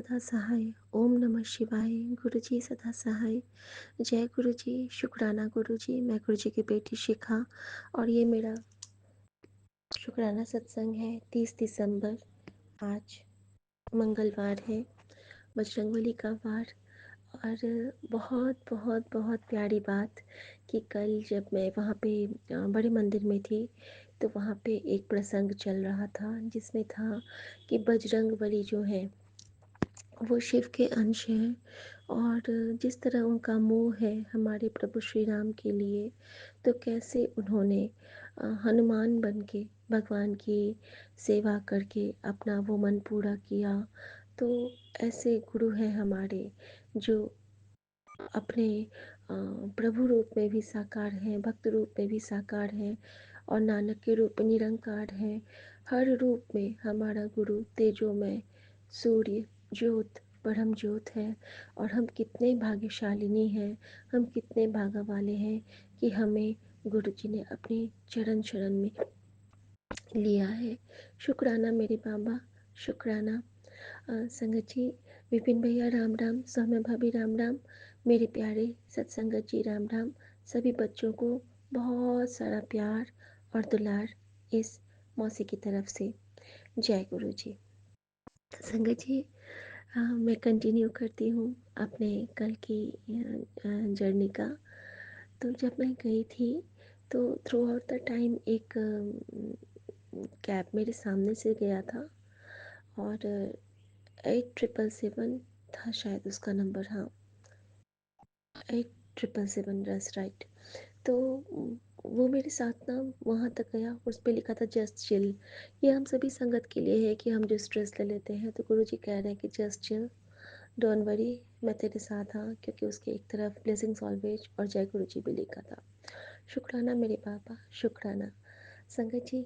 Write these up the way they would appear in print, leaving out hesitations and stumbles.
सदा सहाय। ओम नमः शिवाय। गुरु जी सदा सहाय। जय गुरु जी। शुक्राना गुरु जी। मैं गुरु जी की बेटी शिखा और ये मेरा शुक्राना सत्संग है। 30 दिसंबर, आज मंगलवार है, बजरंगबली का वार। और बहुत बहुत बहुत प्यारी बात कि कल जब मैं वहाँ पे बड़े मंदिर में थी तो वहाँ पे एक प्रसंग चल रहा था जिसमें था कि बजरंगबली जो है वो शिव के अंश हैं। और जिस तरह उनका मोह है हमारे प्रभु श्री राम के लिए, तो कैसे उन्होंने हनुमान बन के भगवान की सेवा करके अपना वो मन पूरा किया। तो ऐसे गुरु हैं हमारे जो अपने प्रभु रूप में भी साकार हैं, भक्त रूप में भी साकार हैं और नानक के रूप में निरंकार हैं। हर रूप में हमारा गुरु तेजोमय सूर्य ज्योत परम ज्योत है। और हम कितने भाग्यशालिनी हैं, हम कितने भागा वाले हैं कि हमें गुरु जी ने अपने चरण शरण में लिया है। शुक्राना मेरे बाबा, शुक्राना। संगत जी, विपिन भैया राम राम, सौम्य भाभी राम राम, मेरे प्यारे सत्संगत जी राम राम। सभी बच्चों को बहुत सारा प्यार और दुलार इस मौसी की तरफ से। जय गुरु जी। संगत जी, मैं कंटिन्यू करती हूँ अपने कल की जर्नी का। तो जब मैं गई थी तो थ्रू आउट द टाइम एक कैब मेरे सामने से गया था और 8777 था शायद उसका नंबर। हाँ, 8777, रस राइट। तो वो मेरे साथ ना वहाँ तक गया, उस पर लिखा था जस्ट चिल। ये हम सभी संगत के लिए है कि हम जो स्ट्रेस ले लेते हैं, तो गुरु जी कह रहे हैं कि जस्ट चिल, डोंट वरी, मैं तेरे साथ। हाँ, क्योंकि उसके एक तरफ ब्लेसिंग्स ऑलवेज और जय गुरु जी भी लिखा था। शुक्राना मेरे पापा, शुक्राना। संगत जी,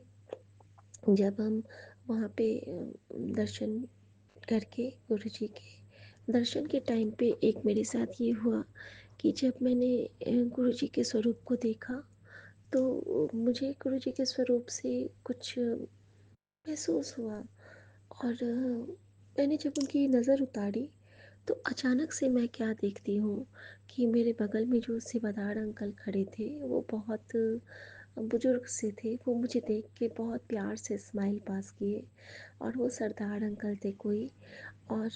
जब हम वहाँ पे दर्शन करके गुरु जी के दर्शन के टाइम पे एक मेरे साथ ये हुआ कि जब मैंने गुरु जी के स्वरूप को देखा तो मुझे गुरु जी के स्वरूप से कुछ महसूस हुआ। और मैंने जब उनकी नज़र उतारी तो अचानक से मैं क्या देखती हूँ कि मेरे बगल में जो सेवादार अंकल खड़े थे वो बहुत बुजुर्ग से थे। वो मुझे देख के बहुत प्यार से स्माइल पास किए और वो सरदार अंकल थे कोई। और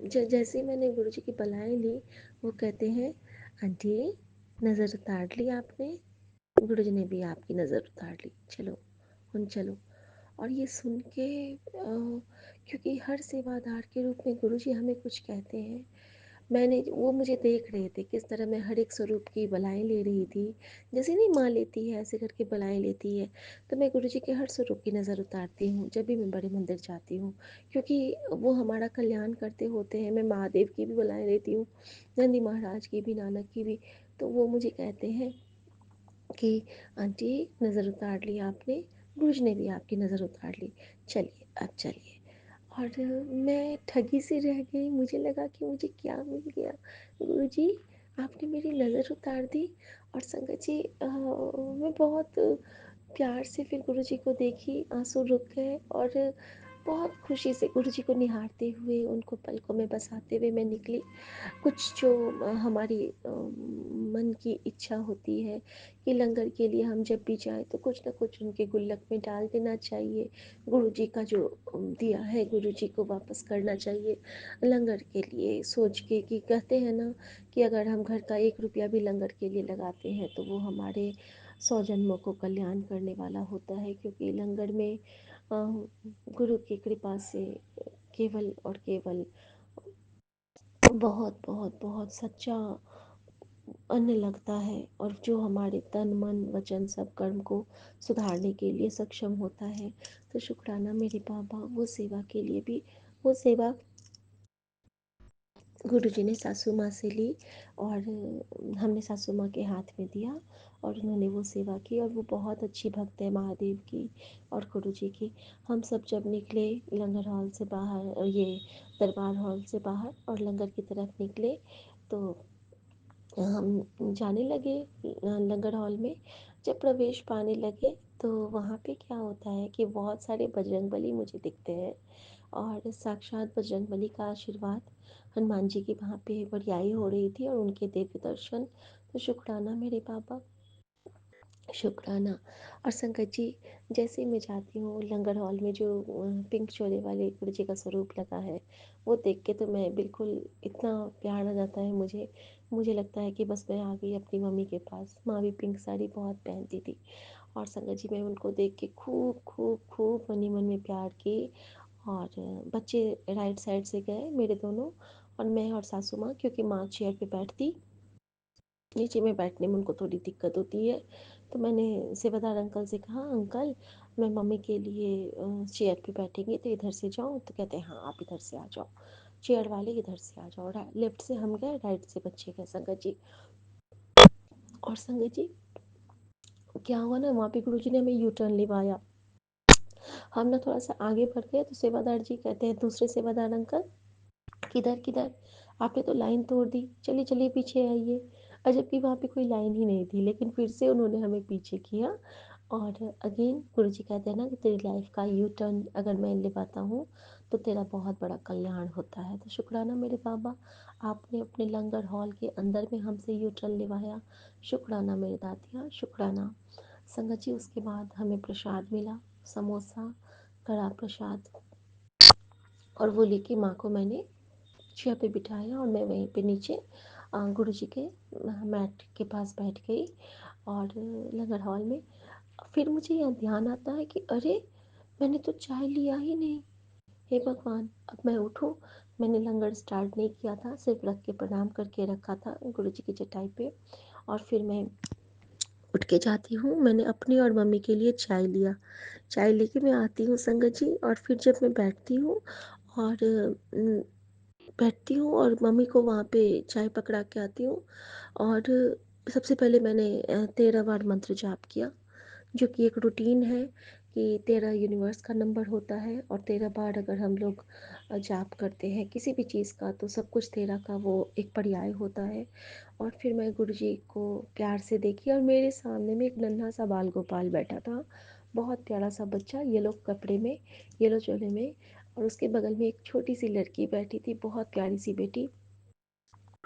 जैसे ही मैंने गुरु जी की बलाएँ ली, वो कहते हैं, आंटी नज़र उतार ली आपने? गुरु जी ने भी आपकी नज़र उतार ली, चलो उन चलो। और ये सुन के क्योंकि हर सेवादार के रूप में गुरु जी हमें कुछ कहते हैं, वो मुझे देख रहे थे किस तरह मैं हर एक स्वरूप की बलाएँ ले रही थी। जैसे नहीं माँ लेती है ऐसे करके बलाएँ लेती है, तो मैं गुरु जी के हर स्वरूप की नज़र उतारती हूँ जब भी मैं बड़े मंदिर जाती हूँ, क्योंकि वो हमारा कल्याण करते होते हैं। मैं महादेव की भी बलाएँ लेती हूँ, नंदी महाराज की भी, नानक की भी। तो वो मुझे कहते हैं कि आंटी नज़र उतार ली आपने? गुरुजी ने भी आपकी नज़र उतार ली, चलिए अब चलिए। और मैं ठगी सी रह गई, मुझे लगा कि मुझे क्या मिल गया। गुरुजी आपने मेरी नज़र उतार दी। और संगत जी, मैं बहुत प्यार से फिर गुरुजी को देखी, आंसू रुक गए और बहुत खुशी से गुरुजी को निहारते हुए, उनको पलकों में बसाते हुए मैं निकली। कुछ जो हमारी मन की इच्छा होती है कि लंगर के लिए हम जब भी जाएं तो कुछ ना कुछ उनके गुल्लक में डाल देना चाहिए। गुरु जी का जो दिया है गुरु जी को वापस करना चाहिए लंगर के लिए, सोच के कि कहते हैं ना कि अगर हम घर का 1 रुपया भी लंगर के लिए लगाते हैं तो वो हमारे 100 जन्मों को कल्याण करने वाला होता है। क्योंकि लंगर में गुरु की कृपा से केवल और केवल बहुत बहुत बहुत सच्चा अन्न लगता है और जो हमारे तन मन वचन सब कर्म को सुधारने के लिए सक्षम होता है। तो शुक्राना मेरे बाबा, वो सेवा के लिए भी, वो सेवा गुरु जी ने सासू माँ से ली और हमने सासू माँ के हाथ में दिया और उन्होंने वो सेवा की। और वो बहुत अच्छी भक्त है महादेव की और गुरु जी की। हम सब जब निकले लंगर हॉल से बाहर, ये दरबार हॉल से बाहर और लंगर की तरफ निकले, तो हम जाने लगे लंगर हॉल में। जब प्रवेश पाने लगे तो वहाँ पे क्या होता है कि बहुत सारे बजरंगबली मुझे दिखते हैं और साक्षात बजरंगबली का आशीर्वाद, हनुमान जी की वहाँ पे बड़ियाई हो रही थी और उनके दिव्य दर्शन। तो शुक्राना मेरे बाबा, शुक्राना। और संगत जी, जैसे ही मैं जाती हूँ लंगर हॉल में, जो पिंक चोले वाले गुरु जी का स्वरूप लगा है, वो देख के तो मैं बिल्कुल, इतना प्यार आ जाता है मुझे। मुझे लगता है कि बस मैं आ गई अपनी मम्मी के पास। माँ भी पिंक साड़ी बहुत पहनती थी। और संगत जी, मैं उनको देख के खूब खूब खूब मनी मन में प्यार की। और बच्चे राइट साइड से गए मेरे दोनों, और मैं और सासू माँ, क्योंकि माँ चेयर पे बैठती, नीचे में बैठने में उनको थोड़ी दिक्कत होती है। तो मैंने सेवादार अंकल से कहा, अंकल मैं मम्मी के लिए चेयर पे बैठेंगे तो इधर से जाऊँ? तो कहते हैं हाँ आप इधर से आ जाओ, चेयर वाले इधर से आ जाओ। लेफ्ट से हम गए, राइट से बच्चे गए संगत जी। और संगत जी, क्या हुआ ना, वहाँ पे गुरु जी ने हमें यू टर्न लिवाया। हम ना थोड़ा सा आगे बढ़ गए तो सेवादार जी कहते हैं, दूसरे सेवादार अंकल, किधर किधर, आपने तो लाइन तोड़ दी, चलिए चलिए पीछे आइए। और जबकि वहाँ पे कोई लाइन ही नहीं थी, लेकिन फिर से उन्होंने हमें पीछे किया। और अगेन गुरु जी कहते हैं ना कि तेरी लाइफ का यू टर्न अगर मैं लिपाता हूँ तो तेरा बहुत बड़ा कल्याण होता है। तो शुक्राना मेरे बाबा, आपने अपने लंगर हॉल के अंदर में हमसे यू टर्न लिवाया। शुक्राना मेरे दातिया, शुक्राना। संगत जी, उसके बाद हमें प्रसाद मिला, समोसा, कड़ा प्रसाद। और वो लेके माँ को मैंने चेयर पे बिठाया और मैं वहीं पे नीचे गुरु जी के मैट के पास बैठ गई। और लंगर हॉल में फिर मुझे यहाँ ध्यान आता है कि अरे, मैंने तो चाय लिया ही नहीं। हे भगवान, अब मैं उठूँ? मैंने लंगर स्टार्ट नहीं किया था, सिर्फ रख के प्रणाम करके रखा था गुरु जी की चटाई पे। और फिर मैं उठ के जाती हूँ, मैंने अपनी और मम्मी के लिए चाय लिया। चाय लेके मैं आती हूँ संगत जी, और फिर जब मैं बैठती हूँ और बैठती हूँ और मम्मी को वहाँ पे चाय पकड़ा के आती हूँ। और सबसे पहले मैंने 13 बार मंत्र जाप किया, जो कि एक रूटीन है कि 13 यूनिवर्स का नंबर होता है, और 13 बार अगर हम लोग जाप करते हैं किसी भी चीज़ का, तो सब कुछ 13 का वो एक पर्याय होता है। और फिर मैं गुरु जी को प्यार से देखी, और मेरे सामने में एक नन्हा सा बाल गोपाल बैठा था, बहुत प्यारा सा बच्चा, येलो कपड़े में, येलो चोले में। और उसके बगल में एक छोटी सी लड़की बैठी थी, बहुत प्यारी सी बेटी।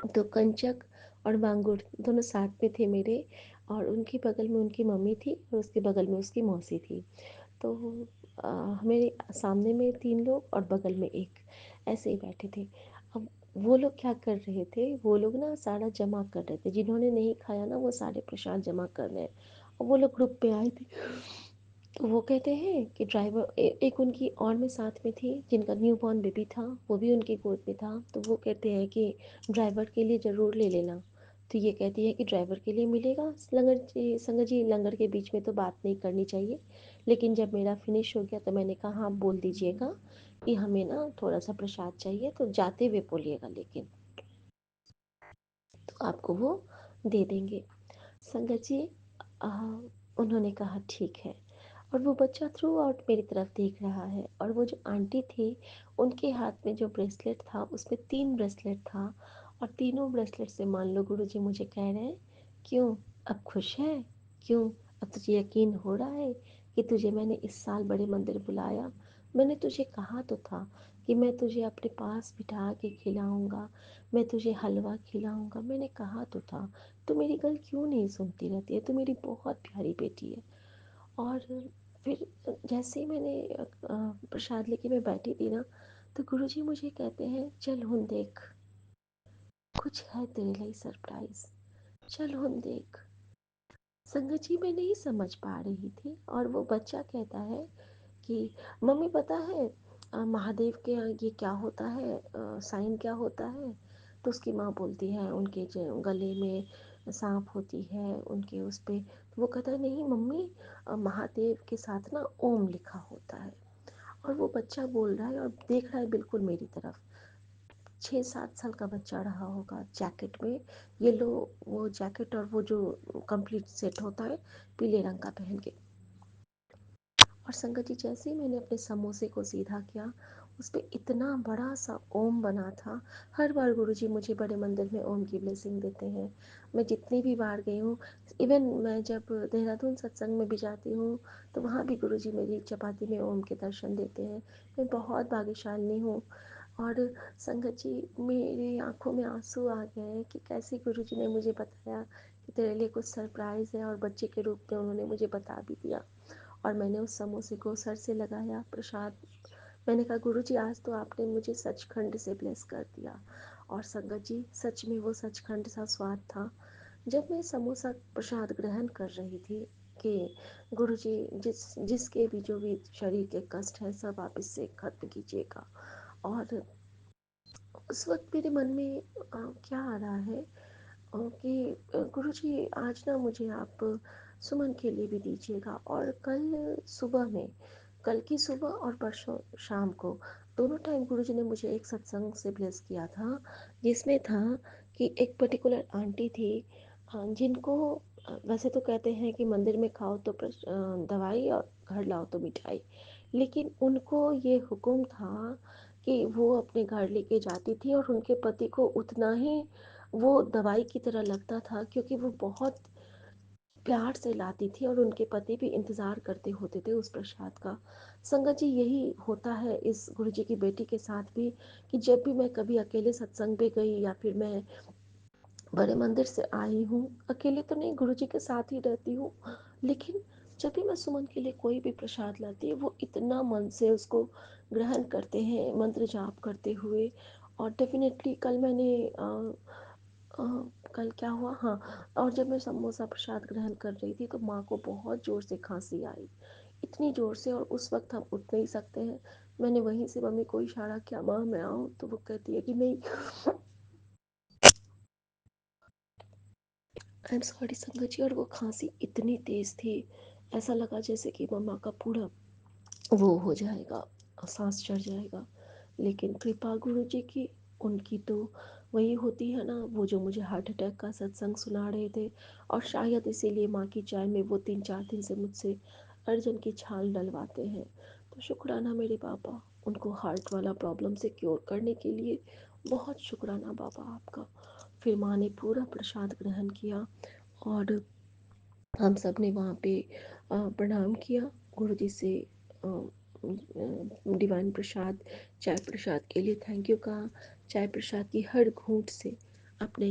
तो कंचक और बांगुर दोनों साथ में थे मेरे, और उनके बगल में उनकी मम्मी थी और उसके बगल में उसकी मौसी थी। तो मेरे सामने में 3 लोग और बगल में एक, ऐसे ही बैठे थे। अब वो लोग क्या कर रहे थे, वो लोग ना सारा जमा कर रहे थे, जिन्होंने नहीं खाया ना वो सारे प्रसाद जमा कर रहे हैं। और वो लोग ग्रुप पे आए थे। तो वो कहते हैं कि ड्राइवर, एक उनकी और में साथ में थी जिनका न्यू बॉर्न बेबी था, वो भी उनकी गोद में था। तो वो कहते हैं कि ड्राइवर के लिए ज़रूर ले लेना। तो ये कहती है कि ड्राइवर के लिए मिलेगा। संगत जी, लंगर के बीच में तो बात नहीं करनी चाहिए, लेकिन जब मेरा फिनिश हो गया तो मैंने कहा हाँ बोल दीजिएगा कि हमें ना थोड़ा सा प्रसाद चाहिए, तो जाते हुए बोलिएगा, लेकिन तो आपको वो दे देंगे। संगत जी, आ, उन्होंने कहा ठीक है। और वो बच्चा थ्रू आउट मेरी तरफ देख रहा है। और वो जो आंटी थी, उनके हाथ में जो ब्रेसलेट था उसमें 3 ब्रेसलेट था। और तीनों ब्रेसलेट से मान लो गुरुजी मुझे कह रहे हैं, क्यों अब खुश है? क्यों अब तुझे यकीन हो रहा है कि तुझे मैंने इस साल बड़े मंदिर बुलाया? मैंने तुझे कहा तो था कि मैं तुझे अपने पास बिठा के खिलाऊंगा, मैं तुझे हलवा खिलाऊंगा, मैंने कहा तो था। तो मेरी गल क्यों नहीं सुनती रहती है? तो मेरी बहुत प्यारी बेटी है। और फिर जैसे ही मैंने प्रसाद लेके मैं बैठी थी ना, तो गुरुजी मुझे कहते हैं, चल हुन देख, कुछ है तेरे लिए सरप्राइज, चल हुन देख। संगत जी, मैं नहीं समझ पा रही थी। और वो बच्चा कहता है कि मम्मी पता है महादेव के यहाँ ये क्या होता है, साइन क्या होता है? तो उसकी माँ बोलती है उनके गले में सांप होती है उनके उस पे। तो वो कहता है नहीं मम्मी, महादेव के साथ ना ओम लिखा होता है। और वो बच्चा बोल रहा है और देख रहा है बिल्कुल मेरी तरफ। 6-7 साल का बच्चा रहा होगा, जैकेट में, येलो वो जैकेट और वो जो कंप्लीट सेट होता है पीले रंग का पहन के। और संगत जी, जैसे ही मैंने अपने समोसे को सीधा किया, उस पे इतना बड़ा सा ओम बना था। हर बार गुरुजी मुझे बड़े मंदिर में ओम की ब्लेसिंग देते हैं। मैं जितनी भी बार गई हूँ, इवन मैं जब देहरादून सत्संग में भी जाती हूँ, तो वहाँ भी गुरुजी मेरी चपाती में ओम के दर्शन देते हैं। मैं बहुत भाग्यशाली हूँ। और संगत जी, मेरी आंखों में आंसू आ गए कि कैसे गुरुजी ने मुझे बताया कि तेरे लिए कुछ सरप्राइज़ है, और बच्चे के रूप में उन्होंने मुझे बता भी दिया। और मैंने उस समोसे को सर से लगाया प्रसाद। मैंने कहा गुरुजी, आज तो आपने मुझे सचखंड से ब्लेस कर दिया। और संगत जी, सच में वो सचखंड सा स्वाद था। जब मैं समोसा प्रसाद ग्रहण कर रही थी कि गुरुजी, जिसके भी जो भी शरीर के कष्ट हैं सब आप इससे खत्म कीजिएगा। और उस वक्त मेरे मन में क्या आ रहा है कि गुरुजी, आज ना मुझे आप सुमन के लिए भी दीजिएगा। और कल की सुबह और परसों शाम को दोनों टाइम गुरुजी ने मुझे एक सत्संग से ब्लेस किया था, जिसमें था कि एक पर्टिकुलर आंटी थी, जिनको वैसे तो कहते हैं कि मंदिर में खाओ तो दवाई और घर लाओ तो मिठाई, लेकिन उनको ये हुक्म था कि वो अपने घर लेके जाती थी, और उनके पति को उतना ही वो दवाई की तरह लगता था, क्योंकि वो बहुत प्यार से लाती थी और उनके पति भी इंतज़ार करते होते थे उस प्रसाद का। संगत जी, यही होता है इस गुरुजी की बेटी के साथ भी, कि जब भी मैं कभी अकेले सत्संग पे गई या फिर मैं बड़े मंदिर से आई हूँ, अकेले तो नहीं, गुरुजी के साथ ही रहती हूँ, लेकिन जब भी मैं सुमन के लिए कोई भी प्रसाद लाती है, वो इतना मन से उसको ग्रहण करते हैं मंत्र जाप करते हुए। और डेफिनेटली कल मैंने अ, कल क्या हुआ, हाँ, और जब मैं समोसा प्रसाद ग्रहण कर रही थी तो माँ को बहुत ज़ोर से खांसी आई, इतनी ज़ोर से, और उस वक्त हम उठ नहीं सकते हैं। मैंने वहीं से मम्मी को इशारा किया, माँ मैं आऊँ, तो वो कहती है कि नहीं। आई एम सॉरी संगत जी। और वो खांसी इतनी तेज़ थी, ऐसा लगा जैसे कि मम्मा का पूरा वो हो जाएगा, सांस चढ़ जाएगा। लेकिन कृपा गुरु जी की, उनकी तो वही होती है ना, वो जो मुझे हार्ट अटैक का सत्संग सुना रहे थे, और शायद इसीलिए माँ की चाय में वो 3-4 दिन से मुझसे अर्जुन की छाल डलवाते हैं। तो शुक्राना मेरे बाबा, उनको हार्ट वाला प्रॉब्लम से क्योर करने के लिए बहुत शुक्राना बाबा आपका। फिर माँ ने पूरा प्रसाद ग्रहण किया, और हम सब ने वहाँ पे प्रणाम किया गुरु जी से, डिवाइन प्रसाद, चाय प्रसाद के लिए थैंक यू कहा। चाय प्रसाद की हर घूंट से अपने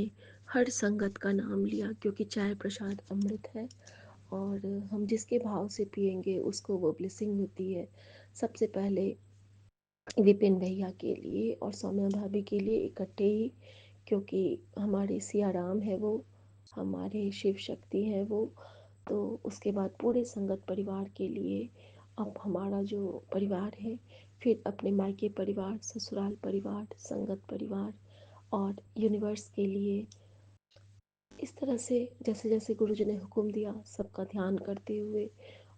हर संगत का नाम लिया, क्योंकि चाय प्रसाद अमृत है, और हम जिसके भाव से पियेंगे उसको वो ब्लेसिंग मिलती है। सबसे पहले विपिन भैया के लिए और सौम्या भाभी के लिए इकट्ठे ही, क्योंकि हमारे सिया राम है वो, हमारे शिव शक्ति हैं वो। तो उसके बाद पूरे संगत परिवार के लिए, अब हमारा जो परिवार है, फिर अपने मायके परिवार, ससुराल परिवार, संगत परिवार, और यूनिवर्स के लिए, इस तरह से जैसे जैसे गुरु जी ने हुक्म दिया सबका ध्यान करते हुए।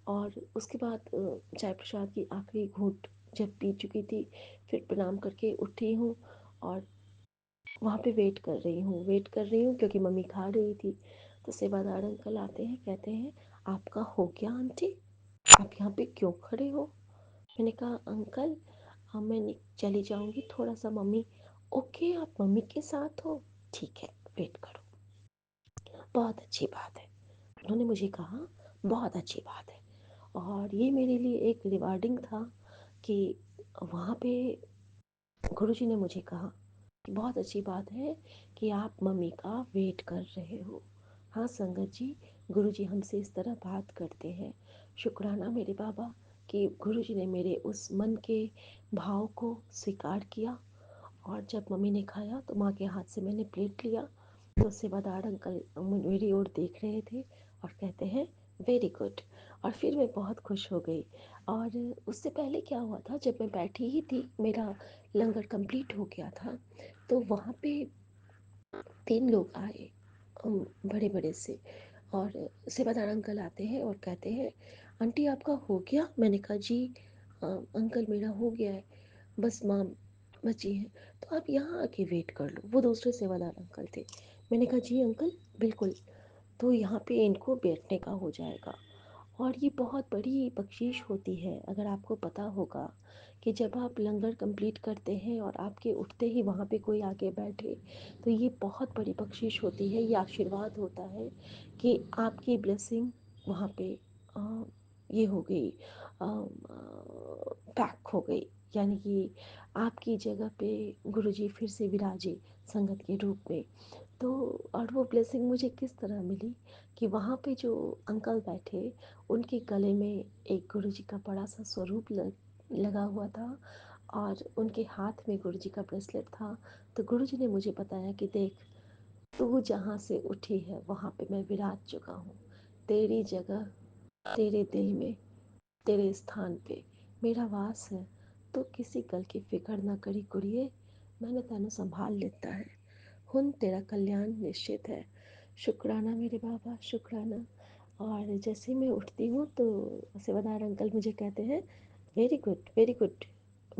और उसके बाद चाय प्रसाद की आखिरी घूंट जब पी चुकी थी, फिर प्रणाम करके उठी हूँ, और वहाँ पे वेट कर रही हूँ क्योंकि मम्मी खा रही थी। तो सेवादार अंकल आते हैं, कहते हैं आपका हो गया आंटी, आप यहाँ पे क्यों खड़े हो? मैंने कहा अंकल, हाँ मैं चली जाऊँगी थोड़ा सा। मम्मी, ओके आप मम्मी के साथ हो, ठीक है वेट करो। बहुत अच्छी बात है, उन्होंने मुझे कहा, बहुत अच्छी बात है। और ये मेरे लिए एक रिवार्डिंग था कि वहाँ पे गुरुजी ने मुझे कहा कि बहुत अच्छी बात है कि आप मम्मी का वेट कर रहे हो। हाँ संगत जी, गुरुजी हमसे इस तरह बात करते हैं। शुक्राना मेरे बाबा कि गुरुजी ने मेरे उस मन के भाव को स्वीकार किया। और जब मम्मी ने खाया तो माँ के हाथ से मैंने प्लेट लिया, तो सेवादार अंकल मेरी ओर देख रहे थे और कहते हैं वेरी गुड। और फिर मैं बहुत खुश हो गई। और उससे पहले क्या हुआ था, जब मैं बैठी ही थी, मेरा लंगर कंप्लीट हो गया था, तो वहाँ पे 3 लोग आए, बड़े बड़े से। और सेवादार अंकल आते हैं और कहते हैं आंटी आपका हो गया? मैंने कहा जी अंकल मेरा हो गया है, बस माँ बची हैं, तो आप यहाँ आके वेट कर लो। वो दूसरे सेवादार अंकल थे। मैंने कहा जी अंकल बिल्कुल, तो यहाँ पे इनको बैठने का हो जाएगा। और ये बहुत बड़ी बख्शीश होती है। अगर आपको पता होगा कि जब आप लंगर कंप्लीट करते हैं और आपके उठते ही वहाँ पे कोई आके बैठे, तो ये बहुत बड़ी बख्शीश होती है, ये आशीर्वाद होता है कि आपकी ब्लेसिंग वहाँ पे अ, ये हो गई, पैक हो गई। यानी कि आपकी जगह पे गुरुजी फिर से विराजे संगत के रूप में। तो और वो ब्लेसिंग मुझे किस तरह मिली कि वहाँ पे जो अंकल बैठे, उनके गले में एक गुरुजी का बड़ा सा स्वरूप लगा हुआ था और उनके हाथ में गुरुजी का ब्रेसलेट था। तो गुरुजी ने मुझे बताया कि देख, तू जहाँ से उठी है वहाँ पे मैं विराज चुका हूँ। तेरी जगह तेरे दिल में, तेरे स्थान पे मेरा वास है। तो किसी गल की फिक्र ना करी कुड़िए, मैंने तेन संभाल लेता है। हुन तेरा कल्याण निश्चित है। शुक्राना मेरे बाबा, शुक्राना। और जैसे ही मैं उठती हूँ तो सेवादार अंकल मुझे कहते हैं, वेरी गुड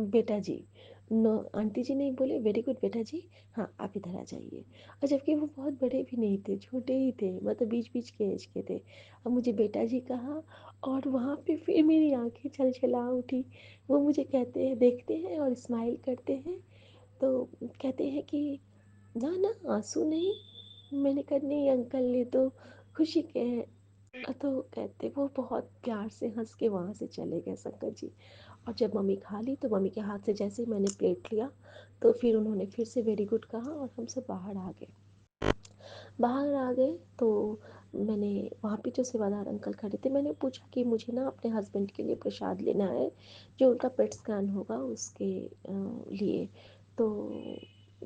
बेटा जी। नो, आंटी जी नहीं बोले, वेरी गुड बेटा जी, हाँ आप इधर आ जाइए। और जबकि वो बहुत बड़े भी नहीं थे, छोटे ही थे, मतलब बीच बीच के एज के थे। अब मुझे बेटा जी कहा और वहाँ पे फिर मेरी आंखें छलछला उठी। वो मुझे कहते हैं, देखते हैं और स्माइल करते हैं। तो कहते हैं कि ना ना, आंसू नहीं। मैंने कहा नहीं अंकल, ये तो खुशी के हैं। तो कहते, वो बहुत प्यार से हंस के वहाँ से चले गए शंकर जी। और जब मम्मी खा ली तो मम्मी के हाथ से जैसे ही मैंने प्लेट लिया, तो फिर उन्होंने फिर से वेरी गुड कहा और हम सब बाहर आ गए। बाहर आ गए तो मैंने वहाँ पे जो सेवादार अंकल खड़े थे, मैंने पूछा कि मुझे ना अपने हस्बैंड के लिए प्रसाद लेना है, जो उनका पेट स्कैन होगा उसके लिए। तो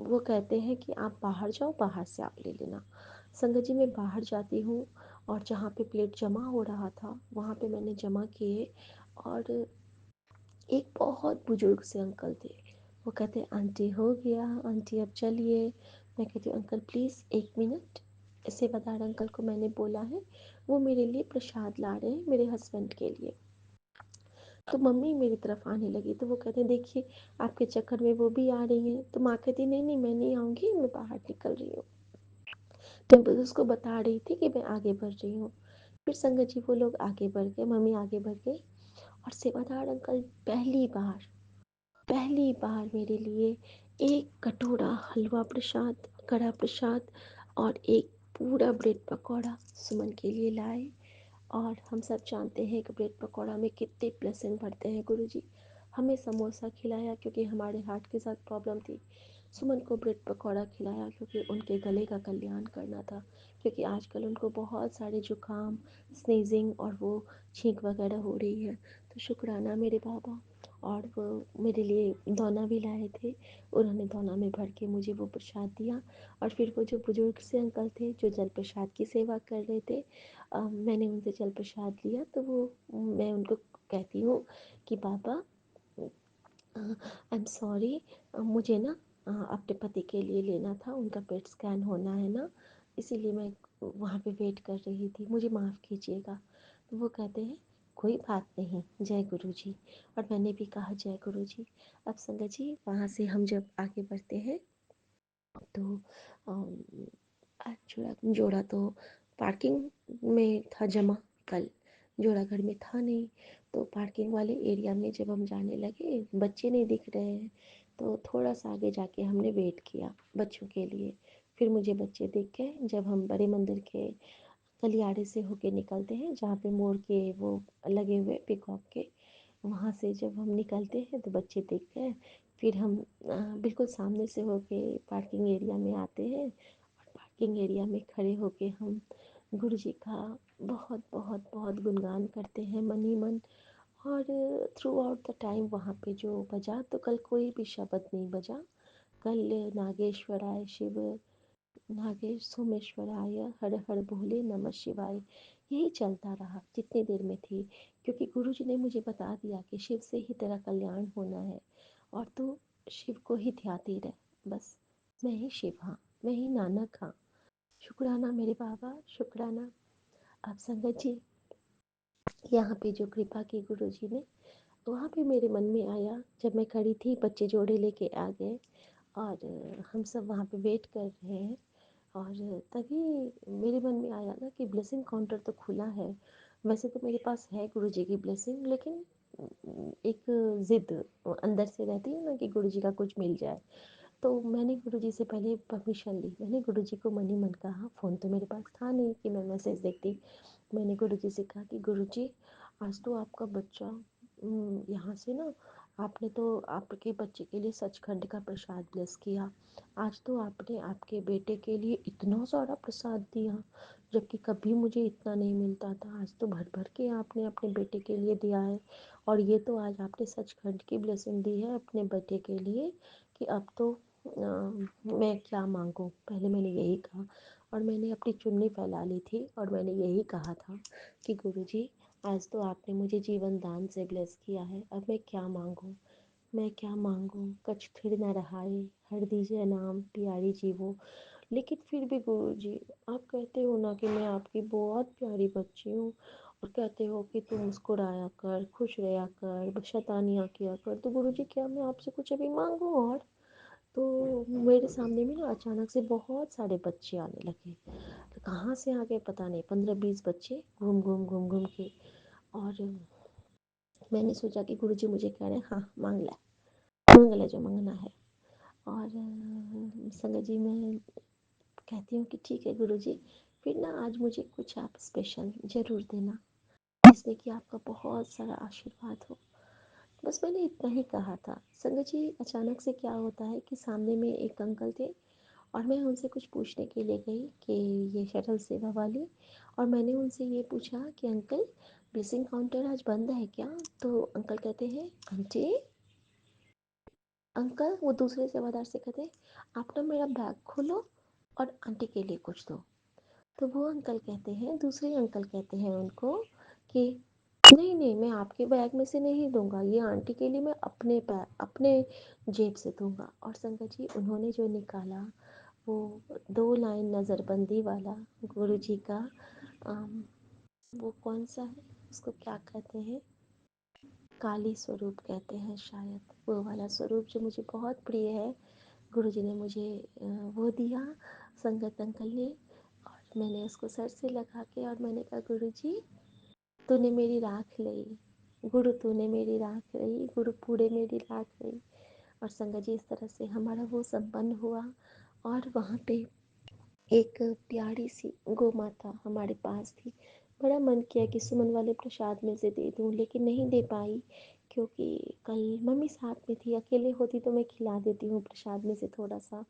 वो कहते हैं कि आप बाहर जाओ, बाहर से आप ले लेना। संगत जी मैं बाहर जाती हूँ और जहाँ पे प्लेट जमा हो रहा था वहाँ पे मैंने जमा किए। और एक बहुत बुजुर्ग से अंकल थे। वो कहते आंटी हो गया, आंटी अब चलिए। मैं कहती हूँ अंकल प्लीज़ 1 मिनट। सेवादार अंकल को मैंने बोला है, वो मेरे लिए प्रसाद ला रहे हैं, मेरे हस्बैंड के लिए। तो मम्मी मेरी तरफ आने लगी तो वो कहते देखिए आपके चक्कर में वो भी आ रही हैं। तो माँ कहती नहीं नहीं, मैं नहीं आऊँगी, मैं बाहर निकल रही हूँ। तो मैं बस उसको बता रही थी कि मैं आगे बढ़ रही हूँ। फिर संगत जी वो लोग आगे बढ़ गए, मम्मी आगे बढ़ गई। और सेवादार अंकल पहली बार मेरे लिए एक कटोरा हलवा प्रसाद, कड़ा प्रसाद और एक पूरा ब्रेड पकौड़ा सुमन के लिए लाए। और हम सब जानते हैं कि ब्रेड पकौड़ा में कितने ब्लेसिंग बढ़ते हैं गुरुजी। हमें समोसा खिलाया क्योंकि हमारे हार्ट के साथ प्रॉब्लम थी। सुमन को ब्रेड पकौड़ा खिलाया क्योंकि उनके गले का कल्याण करना था, क्योंकि आजकल उनको बहुत सारे जुकाम, स्नीजिंग और वो छींक वगैरह हो रही है। तो शुक्राना मेरे बाबा। और वो मेरे लिए दोना भी लाए थे, उन्होंने दोना में भर के मुझे वो प्रसाद दिया। और फिर वो जो बुजुर्ग से अंकल थे जो जल प्रसाद की सेवा कर रहे थे, मैंने उनसे जल प्रसाद लिया। तो वो, मैं उनको कहती हूँ कि बाबा आई एम सॉरी, मुझे ना अपने पति के लिए लेना था, उनका पेट स्कैन होना है ना, इसीलिए मैं वहाँ पे वेट कर रही थी, मुझे माफ़ कीजिएगा। तो वो कहते हैं कोई बात नहीं, जय गुरु जी। और मैंने भी कहा जय गुरु जी। अब संगत जी वहाँ से हम जब आगे बढ़ते हैं तो जोड़ा जोड़ा तो पार्किंग में था जमा कल, जोड़ा घर में था नहीं। तो पार्किंग वाले एरिया में जब हम जाने लगे, बच्चे नहीं दिख रहे हैं, तो थोड़ा सा आगे जाके हमने वेट किया बच्चों के लिए। फिर मुझे बच्चे दिख गए जब हम बड़े मंदिर के गलियारे से होके निकलते हैं, जहाँ पे मोर के वो लगे हुए पिकॉक के, वहाँ से जब हम निकलते हैं तो बच्चे दिख गए। फिर हम बिल्कुल सामने से होके पार्किंग एरिया में आते हैं और पार्किंग एरिया में खड़े होके हम गुरु जी का बहुत बहुत बहुत गुणगान करते हैं मन ही मन। और थ्रू आउट द टाइम वहाँ पे जो बजा, तो कल कोई भी शब्द नहीं बजा। कल नागेश्वराय शिव, नागेश सोमेश्वराय, हर हर भोले नमः शिवाय, यही चलता रहा जितनी देर में थी। क्योंकि गुरु जी ने मुझे बता दिया कि शिव से ही तेरा कल्याण होना है और तू शिव को ही ध्याती रह बस। मैं ही शिव हाँ, मैं ही नानक हाँ। शुक्राना मेरे बाबा, शुक्राना। आप संगत जी यहाँ पे जो कृपा की गुरु जी ने, वहाँ पे मेरे मन में आया जब मैं खड़ी थी, बच्चे जोड़े लेके आ गए और हम सब वहाँ पे वेट कर रहे हैं। और तभी मेरे मन में आया ना कि ब्लेसिंग काउंटर तो खुला है, वैसे तो मेरे पास है गुरुजी की ब्लेसिंग, लेकिन एक ज़िद अंदर से रहती है ना कि गुरुजी का कुछ मिल जाए। तो मैंने गुरुजी से पहले परमिशन ली। मैंने गुरुजी को मन ही मन कहा, फ़ोन तो मेरे पास था नहीं कि मैं मैसेज देखती। मैंने गुरुजी से कहा कि गुरुजी, आज तो आपका बच्चा यहाँ से ना, आपने तो आपके बच्चे के लिए सचखंड का प्रसाद ब्लेस किया। आज तो आपने आपके बेटे के लिए इतना सारा प्रसाद दिया, जबकि कभी मुझे इतना नहीं मिलता था। आज तो भर भर के आपने अपने बेटे के लिए दिया है, और ये तो आज आपने सचखंड की ब्लेसिंग दी है अपने बेटे के लिए कि अब तो मैं क्या मांगूँ। पहले मैंने यही कहा, और मैंने अपनी चुन्नी फैला ली थी और मैंने यही कहा था कि गुरुजी, आज तो आपने मुझे जीवन दान से ब्लेस किया है, अब मैं क्या मांगूँ, मैं क्या मांगूँ, कछ थिर न रहाए, हर दीजिए नाम प्यारी जीवो। लेकिन फिर भी गुरुजी, आप कहते हो ना कि मैं आपकी बहुत प्यारी बच्ची हूँ, और कहते हो कि तू मुस्कुराया कर, खुश रहा कर, शैतानियाँ किया कर, तो गुरुजी क्या मैं आपसे कुछ अभी मांगूँ? और तो मेरे सामने में ना अचानक से बहुत सारे बच्चे आने लगे। तो कहाँ से आ गए पता नहीं, 15-20 बच्चे घूम घूम घूम घूम के। और मैंने सोचा कि गुरुजी मुझे कह रहे हैं, हाँ मांग ले जो मांगना है। और संगत जी, मैं कहती हूँ कि ठीक है गुरुजी, फिर ना आज मुझे कुछ आप स्पेशल ज़रूर देना, जिसमें कि आपका बहुत सारा आशीर्वाद हो। बस मैंने इतना ही कहा था। संगत जी, अचानक से क्या होता है कि सामने में एक अंकल थे, और मैं उनसे कुछ पूछने के लिए गई कि ये शटल सेवा वाली, और मैंने उनसे ये पूछा कि अंकल, ब्लेसिंग काउंटर आज बंद है क्या? तो अंकल कहते हैं, आंटी, अंकल, वो दूसरे सेवादार से कहते हैं, आप ना मेरा बैग खोलो और आंटी के लिए कुछ दो। तो वो अंकल कहते हैं, दूसरे अंकल कहते हैं उनको कि नहीं नहीं, मैं आपके बैग में से नहीं दूंगा, ये आंटी के लिए मैं अपने जेब से दूंगा। और संगत जी, उन्होंने जो निकाला वो 2 लाइन नज़रबंदी वाला गुरु जी का, अम, वो कौन सा है, उसको क्या कहते हैं, काली स्वरूप कहते हैं शायद, वो वाला स्वरूप जो मुझे बहुत प्रिय है। गुरु जी ने मुझे वो दिया, संगत अंकल ने। और मैंने उसको सर से लगा के, और मैंने कहा, गुरु जी, तूने मेरी राख ली, गुरु तूने मेरी राख ली, गुरु पूरे मेरी राख ली। और संगत जी, इस तरह से हमारा वो संपन्न हुआ। और वहाँ पे एक प्यारी सी गौ माता हमारे पास थी। बड़ा मन किया कि सुमन वाले प्रसाद में से दे दूँ, लेकिन नहीं दे पाई, क्योंकि कल मम्मी साथ में थी। अकेले होती तो मैं खिला देती हूँ प्रसाद में से थोड़ा सा,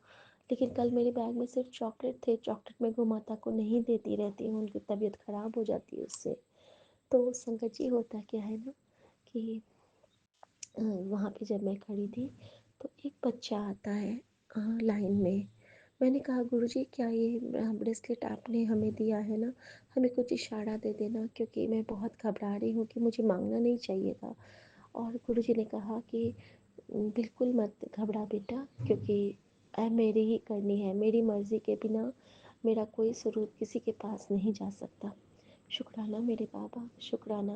लेकिन कल मेरे बैग में सिर्फ चॉकलेट थे। चॉकलेट मैं गौ माता को नहीं देती रहती हूँ, उनकी तबीयत ख़राब हो जाती है उससे। तो संगत जी, होता क्या है ना कि वहाँ पे जब मैं खड़ी थी, तो एक बच्चा आता है लाइन में। मैंने कहा, गुरुजी, क्या ये ब्रेसलेट आपने हमें दिया है ना, हमें कुछ इशारा दे देना, क्योंकि मैं बहुत घबरा रही हूँ कि मुझे मांगना नहीं चाहिए था। और गुरुजी ने कहा कि बिल्कुल मत घबरा बेटा, क्योंकि मेरी ही करनी है, मेरी मर्ज़ी के बिना मेरा कोई स्वरूप किसी के पास नहीं जा सकता। शुक्राना मेरे बाबा, शुक्राना।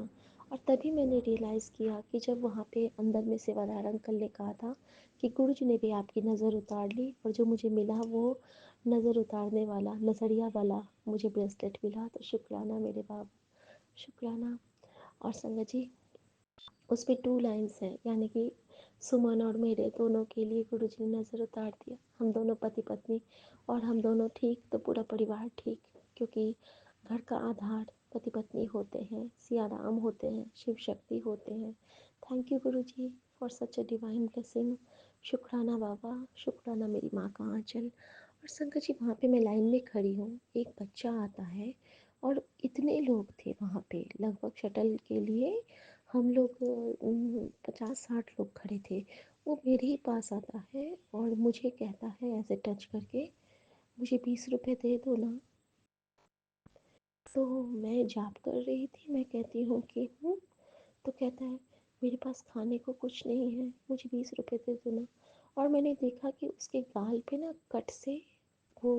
और तभी मैंने रियलाइज़ किया कि जब वहाँ पे अंदर में सेवादार अंकल ने कहा था कि गुरुजी ने भी आपकी नज़र उतार ली, और जो मुझे मिला वो नज़र उतारने वाला, नज़रिया वाला मुझे ब्रेसलेट मिला। तो शुक्राना मेरे बाबा, शुक्राना। और संगत जी, उस पे 2 लाइन्स हैं, यानी कि सुमन और मेरे दोनों के लिए गुरुजी ने नज़र उतार दिया। हम दोनों पति पत्नी, और हम दोनों ठीक तो पूरा परिवार ठीक, क्योंकि घर का आधार पति पत्नी होते हैं, सिया राम होते हैं, शिव शक्ति होते हैं। Thank you Guruji for such a divine blessing. शुक्राना बाबा, शुक्राना मेरी माँ का आंचल। और शंकर जी, वहाँ पे मैं लाइन में खड़ी हूँ, एक बच्चा आता है, और इतने लोग थे वहाँ पे, लगभग शटल के लिए हम लोग 50-60 लोग खड़े थे। वो मेरे ही पास आता है और मुझे कहता है ऐसे टच करके, मुझे 20 रुपए दे दो ना। तो मैं जाप कर रही थी, मैं कहती हूँ कि तो कहता है, मेरे पास खाने को कुछ नहीं है, मुझे 20 रुपए दे दो ना। और मैंने देखा कि उसके गाल पे ना कट से वो,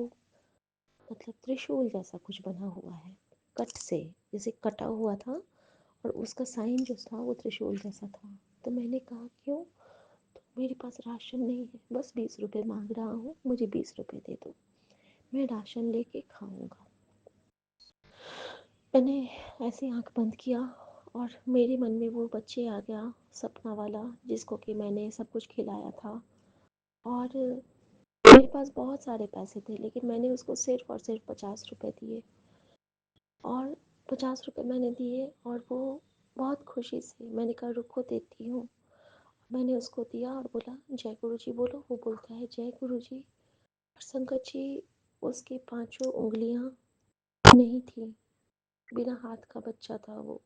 मतलब त्रिशूल जैसा कुछ बना हुआ है, कट से, जैसे कटा हुआ था, और उसका साइन जो था वो त्रिशूल जैसा था। तो मैंने कहा, क्यों? तो मेरे पास राशन नहीं है, बस 20 रुपए मांग रहा हूँ, मुझे 20 रुपए दे दो, मैं राशन लेके खाऊंगा। मैंने ऐसे आँख बंद किया और मेरे मन में वो बच्चे आ गया, सपना वाला, जिसको कि मैंने सब कुछ खिलाया था। और मेरे पास बहुत सारे पैसे थे, लेकिन मैंने उसको सिर्फ़ और सिर्फ़ ₹50 दिए। और ₹50 मैंने दिए और वो बहुत खुशी से, मैंने कहा रुको देती हूँ। मैंने उसको दिया और बोला जय गुरु जी बोलो। वो बोलता है जय गुरु जी। और संगत जी, उसकी पाँचों उँगलियाँ नहीं थी, बिना हाथ का बच्चा था वो।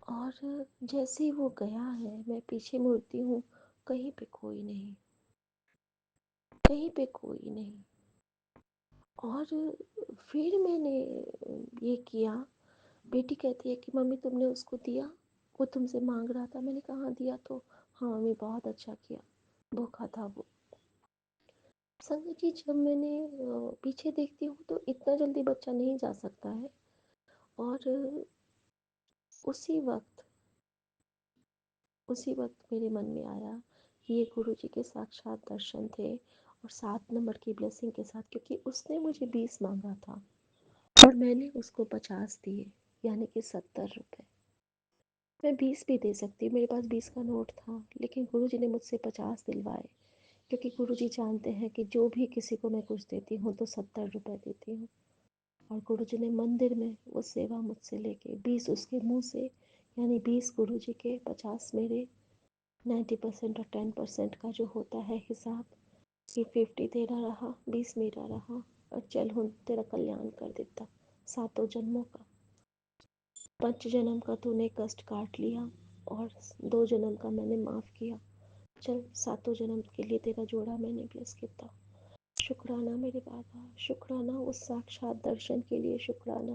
और जैसे ही वो गया है, मैं पीछे मुड़ती हूँ, कहीं पे कोई नहीं, कहीं पे कोई नहीं। और फिर मैंने ये किया। बेटी कहती है कि मम्मी तुमने उसको दिया, वो तुमसे मांग रहा था। मैंने कहा हाँ दिया तो। हाँ मम्मी बहुत अच्छा किया, भूखा था वो। संगत जी, जब मैंने पीछे देखती हूँ तो इतना जल्दी बच्चा नहीं जा सकता है। और उसी वक्त उसी वक्त मेरे मन में आया कि ये गुरु जी के साक्षात दर्शन थे, और 7 नंबर की ब्लेसिंग के साथ, क्योंकि उसने मुझे 20 मांगा था और मैंने उसको 50 दिए, यानी कि 70 रुपये। मैं 20 भी दे सकती, मेरे पास 20 का नोट था, लेकिन गुरु जी ने मुझसे 50 दिलवाए, क्योंकि गुरु जी जानते हैं कि जो भी किसी को मैं कुछ देती हूँ तो 70 रुपये देती हूँ। और गुरु जी ने मंदिर में वो सेवा मुझसे लेके 20 उसके मुंह से, यानी 20 गुरु जी के, 50 मेरे, 90% और 10% का जो होता है हिसाब, कि 50 तेरा रहा, 20 मेरा रहा। और चल हूँ तेरा कल्याण कर देता, सातों जन्मों का। 5 जन्म का तूने कष्ट काट लिया और 2 जन्म का मैंने माफ़ किया। चल सातों जन्म के लिए तेरा जोड़ा मैंने ब्लेस किया। शुक्राना मेरे बाबा, शुक्राना उस साक्षात दर्शन के लिए, शुक्राना।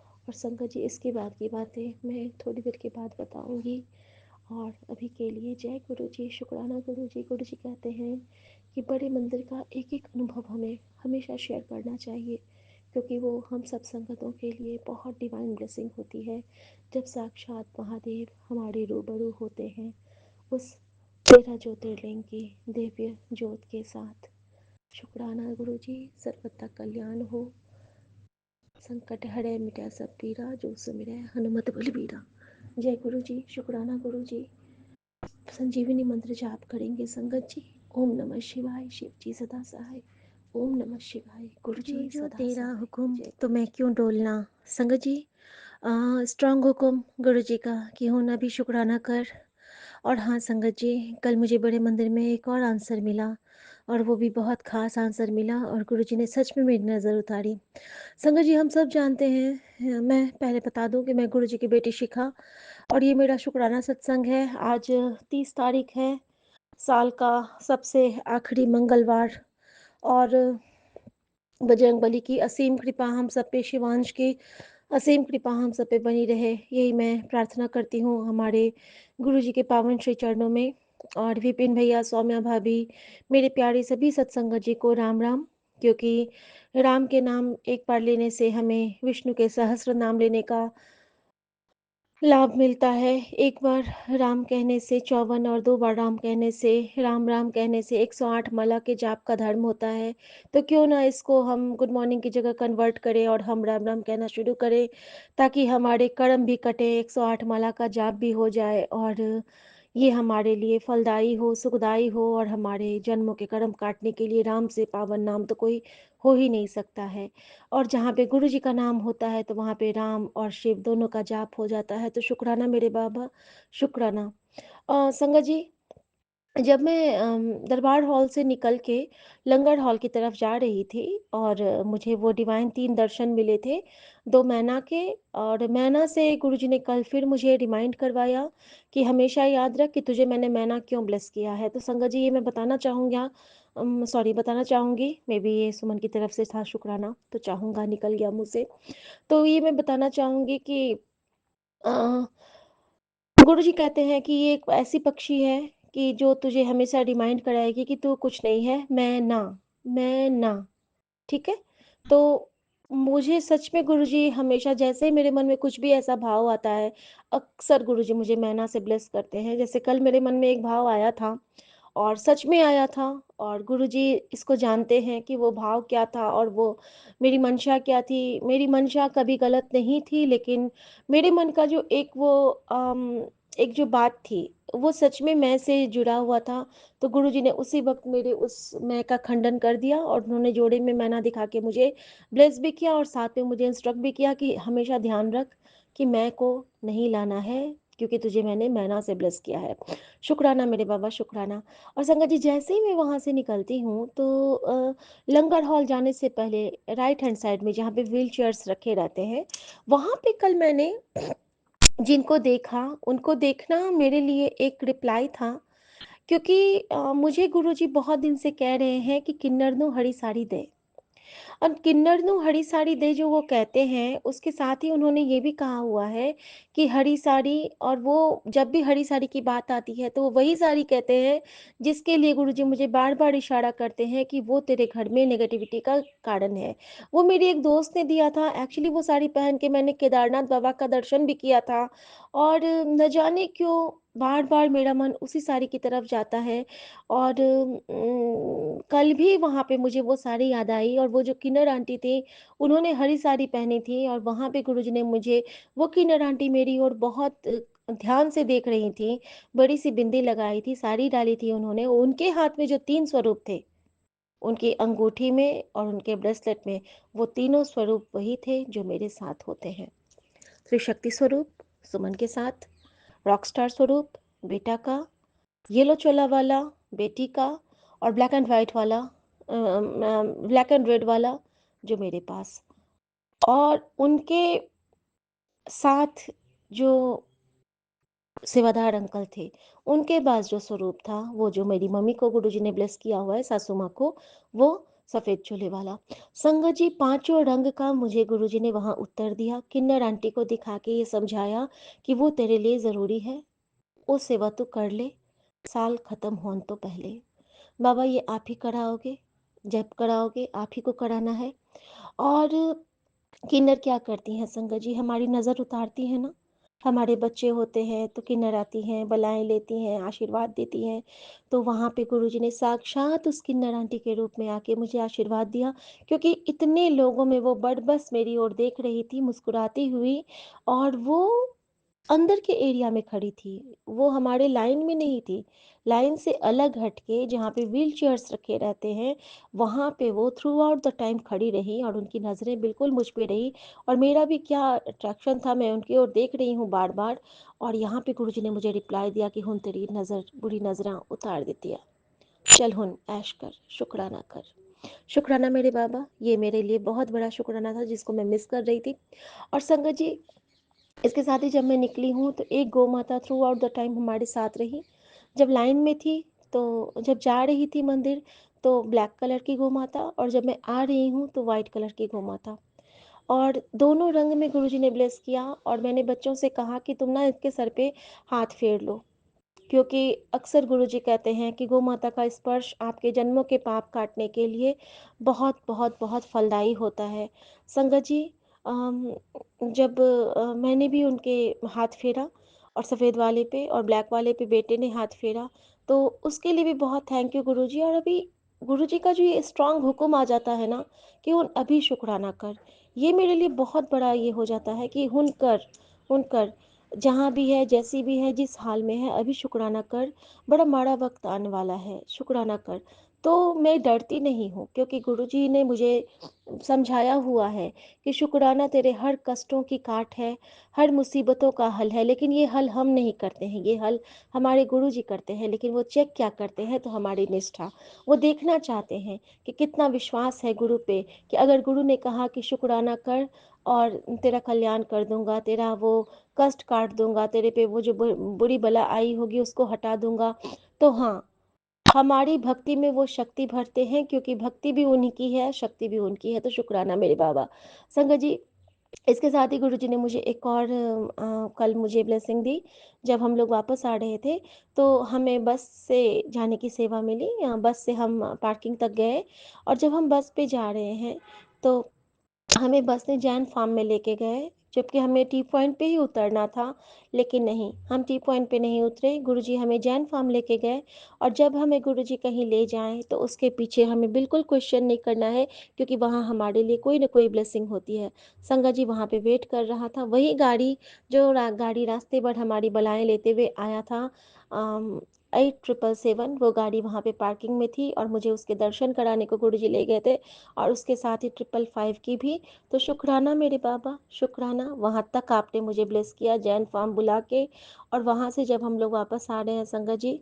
और संगत जी, इसके बाद की बातें मैं थोड़ी देर के बाद बताऊंगी। और अभी के लिए जय गुरु जी, शुक्राना गुरु जी। गुरु जी कहते हैं कि बड़े मंदिर का एक एक अनुभव हमें हमेशा शेयर करना चाहिए, क्योंकि वो हम सब संगतों के लिए बहुत डिवाइन ब्लेसिंग होती है, जब साक्षात महादेव हमारे रूबरू होते हैं उस 13 ज्योतिर्लिंग की दिव्य ज्योत के साथ। शुक्राना गुरु जी, सर्वदा कल्याण हो। संकट हरे मिटा सब पीरा, जो सुमिरै हनुमत बलबीरा। जय गुरु जी, शुक्राना गुरु जी। संजीवनी मंत्र जाप करेंगे संगत जी। ओम नमः शिवाय, शिव जी सदा सहाय। ओम नमः शिवाय, गुरु जो जी जो सदा तेरा सहाय। हुक्म जय तो गुरु मैं जी। क्यों डोलना। संगत जी, स्ट्रांग हुक्म गुरु जी का कि होना भी शुक्राना कर। और हाँ संगत जी, कल मुझे बड़े मंदिर में एक और आंसर मिला, और वो भी बहुत ख़ास आंसर मिला, और गुरु जी ने सच में मेरी नज़र उतारी। संगत जी, हम सब जानते हैं, मैं पहले बता दूं कि मैं गुरु जी की बेटी शिखा, और ये मेरा शुक्राना सत्संग है। आज 30 तारीख है, साल का सबसे आखिरी मंगलवार। और बजरंगबली की असीम कृपा हम सब पे, शिवांश की असीम कृपा हम सब पे बनी रहे, यही मैं प्रार्थना करती हूँ हमारे गुरु जी के पावन श्री चरणों में। और विपिन भैया, सौम्या भाभी, मेरे प्यारे सभी सत्संगत जी को राम राम। क्योंकि राम के नाम एक बार लेने से हमें विष्णु के सहस्त्र नाम लेने का लाभ मिलता है। एक बार राम कहने से 54, और 2 बार राम कहने से, राम राम कहने से 108 माला के जाप का धर्म होता है। तो क्यों ना इसको हम गुड मॉर्निंग की जगह कन्वर्ट करें और हम राम राम कहना शुरू करें, ताकि हमारे कर्म भी कटे, 108 माला का जाप भी हो जाए, और ये हमारे लिए फलदायी हो, सुखदायी हो, और हमारे जन्मों के कर्म काटने के लिए राम से पावन नाम तो कोई हो ही नहीं सकता है। और जहाँ पे गुरु जी का नाम होता है तो वहाँ पे राम और शिव दोनों का जाप हो जाता है। तो शुक्राना मेरे बाबा, शुक्राना। संगत जी, जब मैं दरबार हॉल से निकल के लंगर हॉल की तरफ जा रही थी, और मुझे वो डिवाइन 3 दर्शन मिले थे, 2 मैना के। और मैना से गुरुजी ने कल फिर मुझे रिमाइंड करवाया कि हमेशा याद रख कि तुझे मैंने मैना क्यों ब्लेस किया है। तो संगत जी, ये मैं बताना चाहूँगा, बताना चाहूँगी, मे बी ये सुमन की तरफ से था शुक्राना, तो चाहूँगा निकल गया मुँह से। तो ये मैं बताना चाहूँगी कि अ गुरुजी कहते हैं कि ये एक ऐसी पक्षी है कि जो तुझे हमेशा रिमाइंड कराएगी कि तू कुछ नहीं है, मैं ना, ठीक है? तो मुझे सच में गुरुजी हमेशा, जैसे ही मेरे मन में कुछ भी ऐसा भाव आता है, अक्सर गुरुजी मुझे मैना से ब्लेस करते हैं। जैसे कल मेरे मन में एक भाव आया था, और सच में आया था। और गुरुजी इसको जानते हैं कि वो भाव क्या था और वो मेरी मंशा क्या थी। मेरी मंशा कभी गलत नहीं थी, लेकिन मेरे मन का जो एक जो बात थी, वो सच में मैं से जुड़ा हुआ था। तो गुरुजी ने उसी वक़्त मेरे उस मैं का खंडन कर दिया और उन्होंने जोड़े में मैना दिखा के मुझे ब्लेस भी किया और साथ में मुझे इंस्ट्रक्ट भी किया कि हमेशा ध्यान रख कि मैं को नहीं लाना है, क्योंकि तुझे मैंने मैना से ब्लेस किया है। शुक्राना मेरे बाबा, शुक्राना। और संगत जी, जैसे ही मैं वहाँ से निकलती हूँ तो लंगर हॉल जाने से पहले राइट हैंड साइड में जहाँ पे व्हील चेयर्स रखे रहते हैं, वहाँ पे कल मैंने जिनको देखा, उनको देखना मेरे लिए एक रिप्लाई था, क्योंकि मुझे गुरुजी बहुत दिन से कह रहे हैं कि किन्नर हरी साड़ी दे। और किन्नर हरी साड़ी दे जो वो कहते हैं, उसके साथ ही उन्होंने ये भी कहा हुआ है कि हरी साड़ी, और वो जब भी हरी साड़ी की बात आती है तो वो वही साड़ी कहते हैं जिसके लिए गुरुजी मुझे बार बार इशारा करते हैं कि वो तेरे घर में नेगेटिविटी का कारण है। वो मेरी एक दोस्त ने दिया था, एक्चुअली वो साड़ी पहन के मैंने केदारनाथ बाबा का दर्शन भी किया था। और न जाने क्यों बार बार मेरा मन उसी साड़ी की तरफ जाता है। और कल भी वहाँ पे मुझे वो साड़ी याद आई, और वो जो किन्नर आंटी थी, उन्होंने हरी साड़ी पहनी थी और वहाँ पे गुरुजी ने मुझे, वो किन्नर आंटी मेरी ओर बहुत ध्यान से देख रही थी, बड़ी-सी बिंदी लगाई थी, साड़ी डाली थी उन्होंने, उनके हाथ में जो 3 स्वरूप थे, उनकी अंगूठी में और उनके ब्रेसलेट में, वो तीनों स्वरूप वही थे जो मेरे साथ होते हैं। त्रिशक्ति स्वरूप सुमन के साथ, रॉकस्टार स्वरूप बेटा का, येलो चोला वाला बेटी का, और ब्लैक एंड वाइट वाला, ब्लैक एंड रेड वाला जो मेरे पास। और उनके साथ जो सेवादार अंकल थे, उनके पास जो स्वरूप था, वो जो मेरी मम्मी को गुरुजी ने ब्लेस किया हुआ है, सासू माँ को, वो सफ़ेद चोले वाला। संगत जी, पाँचों रंग का मुझे गुरुजी ने वहाँ उत्तर दिया, किन्नर आंटी को दिखा के ये समझाया कि वो तेरे लिए ज़रूरी है, वो सेवा तू कर ले, साल ख़त्म होने तो पहले। बाबा ये आप ही कराओगे, जब कराओगे आप ही को कराना है। और किन्नर क्या करती हैं संगत जी, हमारी नज़र उतारती हैं ना। हमारे बच्चे होते हैं तो किन्नर आती हैं, बलाएँ लेती हैं, आशीर्वाद देती हैं। तो वहाँ पे गुरुजी ने साक्षात उस किन्नर आंटी के रूप में आके मुझे आशीर्वाद दिया, क्योंकि इतने लोगों में वो बस मेरी ओर देख रही थी मुस्कुराती हुई, और वो अंदर के एरिया में खड़ी थी, वो हमारे लाइन में नहीं थी। लाइन से अलग हट के जहाँ पे व्हील चेयर्स रखे रहते हैं, वहाँ पे वो थ्रू आउट द टाइम खड़ी रही और उनकी नज़रें बिल्कुल मुझ पे रही। और मेरा भी क्या अट्रैक्शन था, मैं उनकी ओर देख रही हूँ बार-बार। और यहाँ पे गुरुजी ने मुझे रिप्लाई दिया कि हुन तेरी नज़र बुरी नज़रां उतार देती है। चल हुन ऐश कर, शुकराना कर। शुकराना मेरे बाबा, ये मेरे लिए बहुत बड़ा शुकराना था जिसको मैं मिस कर रही थी। और संगत जी, इसके साथ ही जब मैं निकली हूँ तो एक गौ माता थ्रू आउट द टाइम हमारे साथ रही। जब लाइन में थी, तो जब जा रही थी मंदिर, तो ब्लैक कलर की गौ माता, और जब मैं आ रही हूँ तो वाइट कलर की गौ माता। और दोनों रंग में गुरुजी ने ब्लेस किया। और मैंने बच्चों से कहा कि तुम ना इसके सर पे हाथ फेर लो, क्योंकि अक्सर गुरुजी कहते हैं कि गौ माता का स्पर्श आपके जन्मों के पाप काटने के लिए बहुत बहुत बहुत फलदायी होता है। संगत जी, अम, जब मैंने भी उनके हाथ फेरा, और सफ़ेद वाले पे और ब्लैक वाले पे बेटे ने हाथ फेरा, तो उसके लिए भी बहुत थैंक यू गुरुजी। और अभी गुरुजी का जो ये स्ट्रांग हुक्म आ जाता है ना कि उन अभी शुक्राना कर, ये मेरे लिए बहुत बड़ा ये हो जाता है कि हुन कर, जहाँ भी है, जैसी भी है, जिस हाल में है, अभी शुक्राना कर, बड़ा माड़ा वक़्त आने वाला है, शुक्राना कर। तो मैं डरती नहीं हूँ, क्योंकि गुरुजी ने मुझे समझाया हुआ है कि शुक्राना तेरे हर कष्टों की काट है, हर मुसीबतों का हल है। लेकिन ये हल हम नहीं करते हैं, ये हल हमारे गुरुजी करते हैं। लेकिन वो चेक क्या करते हैं, तो हमारी निष्ठा। वो देखना चाहते हैं कि कितना विश्वास है गुरु पे, कि अगर गुरु ने कहा कि शुक्राना कर और तेरा कल्याण कर दूँगा, तेरा वो कष्ट काट दूँगा, तेरे पे वो जो बुरी बला आई होगी उसको हटा दूँगा। तो हाँ, हमारी भक्ति में वो शक्ति भरते हैं, क्योंकि भक्ति भी उन्हीं की है, शक्ति भी उनकी है। तो शुक्राना मेरे बाबा। संगत जी, इसके साथ ही गुरुजी ने मुझे एक और कल मुझे ब्लेसिंग दी। जब हम लोग वापस आ रहे थे, तो हमें बस से जाने की सेवा मिली। बस से हम पार्किंग तक गए, और जब हम बस पे जा रहे हैं, तो हमें बस ने जैन फार्म में लेके गए, जबकि हमें टी पॉइंट पे ही उतरना था, लेकिन नहीं, हम टी पॉइंट पे नहीं उतरे, गुरुजी हमें जैन फार्म लेके गए। और जब हमें गुरुजी कहीं ले जाएँ, तो उसके पीछे हमें बिल्कुल क्वेश्चन नहीं करना है, क्योंकि वहाँ हमारे लिए कोई न कोई ब्लेसिंग होती है। संगत जी वहाँ पे वेट कर रहा था, वही गाड़ी जो गाड़ी रास्ते भर हमारी बलाएँ लेते हुए आया था, 8777, वो गाड़ी वहाँ पे पार्किंग में थी और मुझे उसके दर्शन कराने को गुरुजी ले गए थे, और उसके साथ ही 555 की भी। तो शुक्राना मेरे बाबा, शुक्राना, वहाँ तक आपने मुझे ब्लेस किया जैन फार्म बुला के। और वहाँ से जब हम लोग वापस आ रहे हैं संगत जी,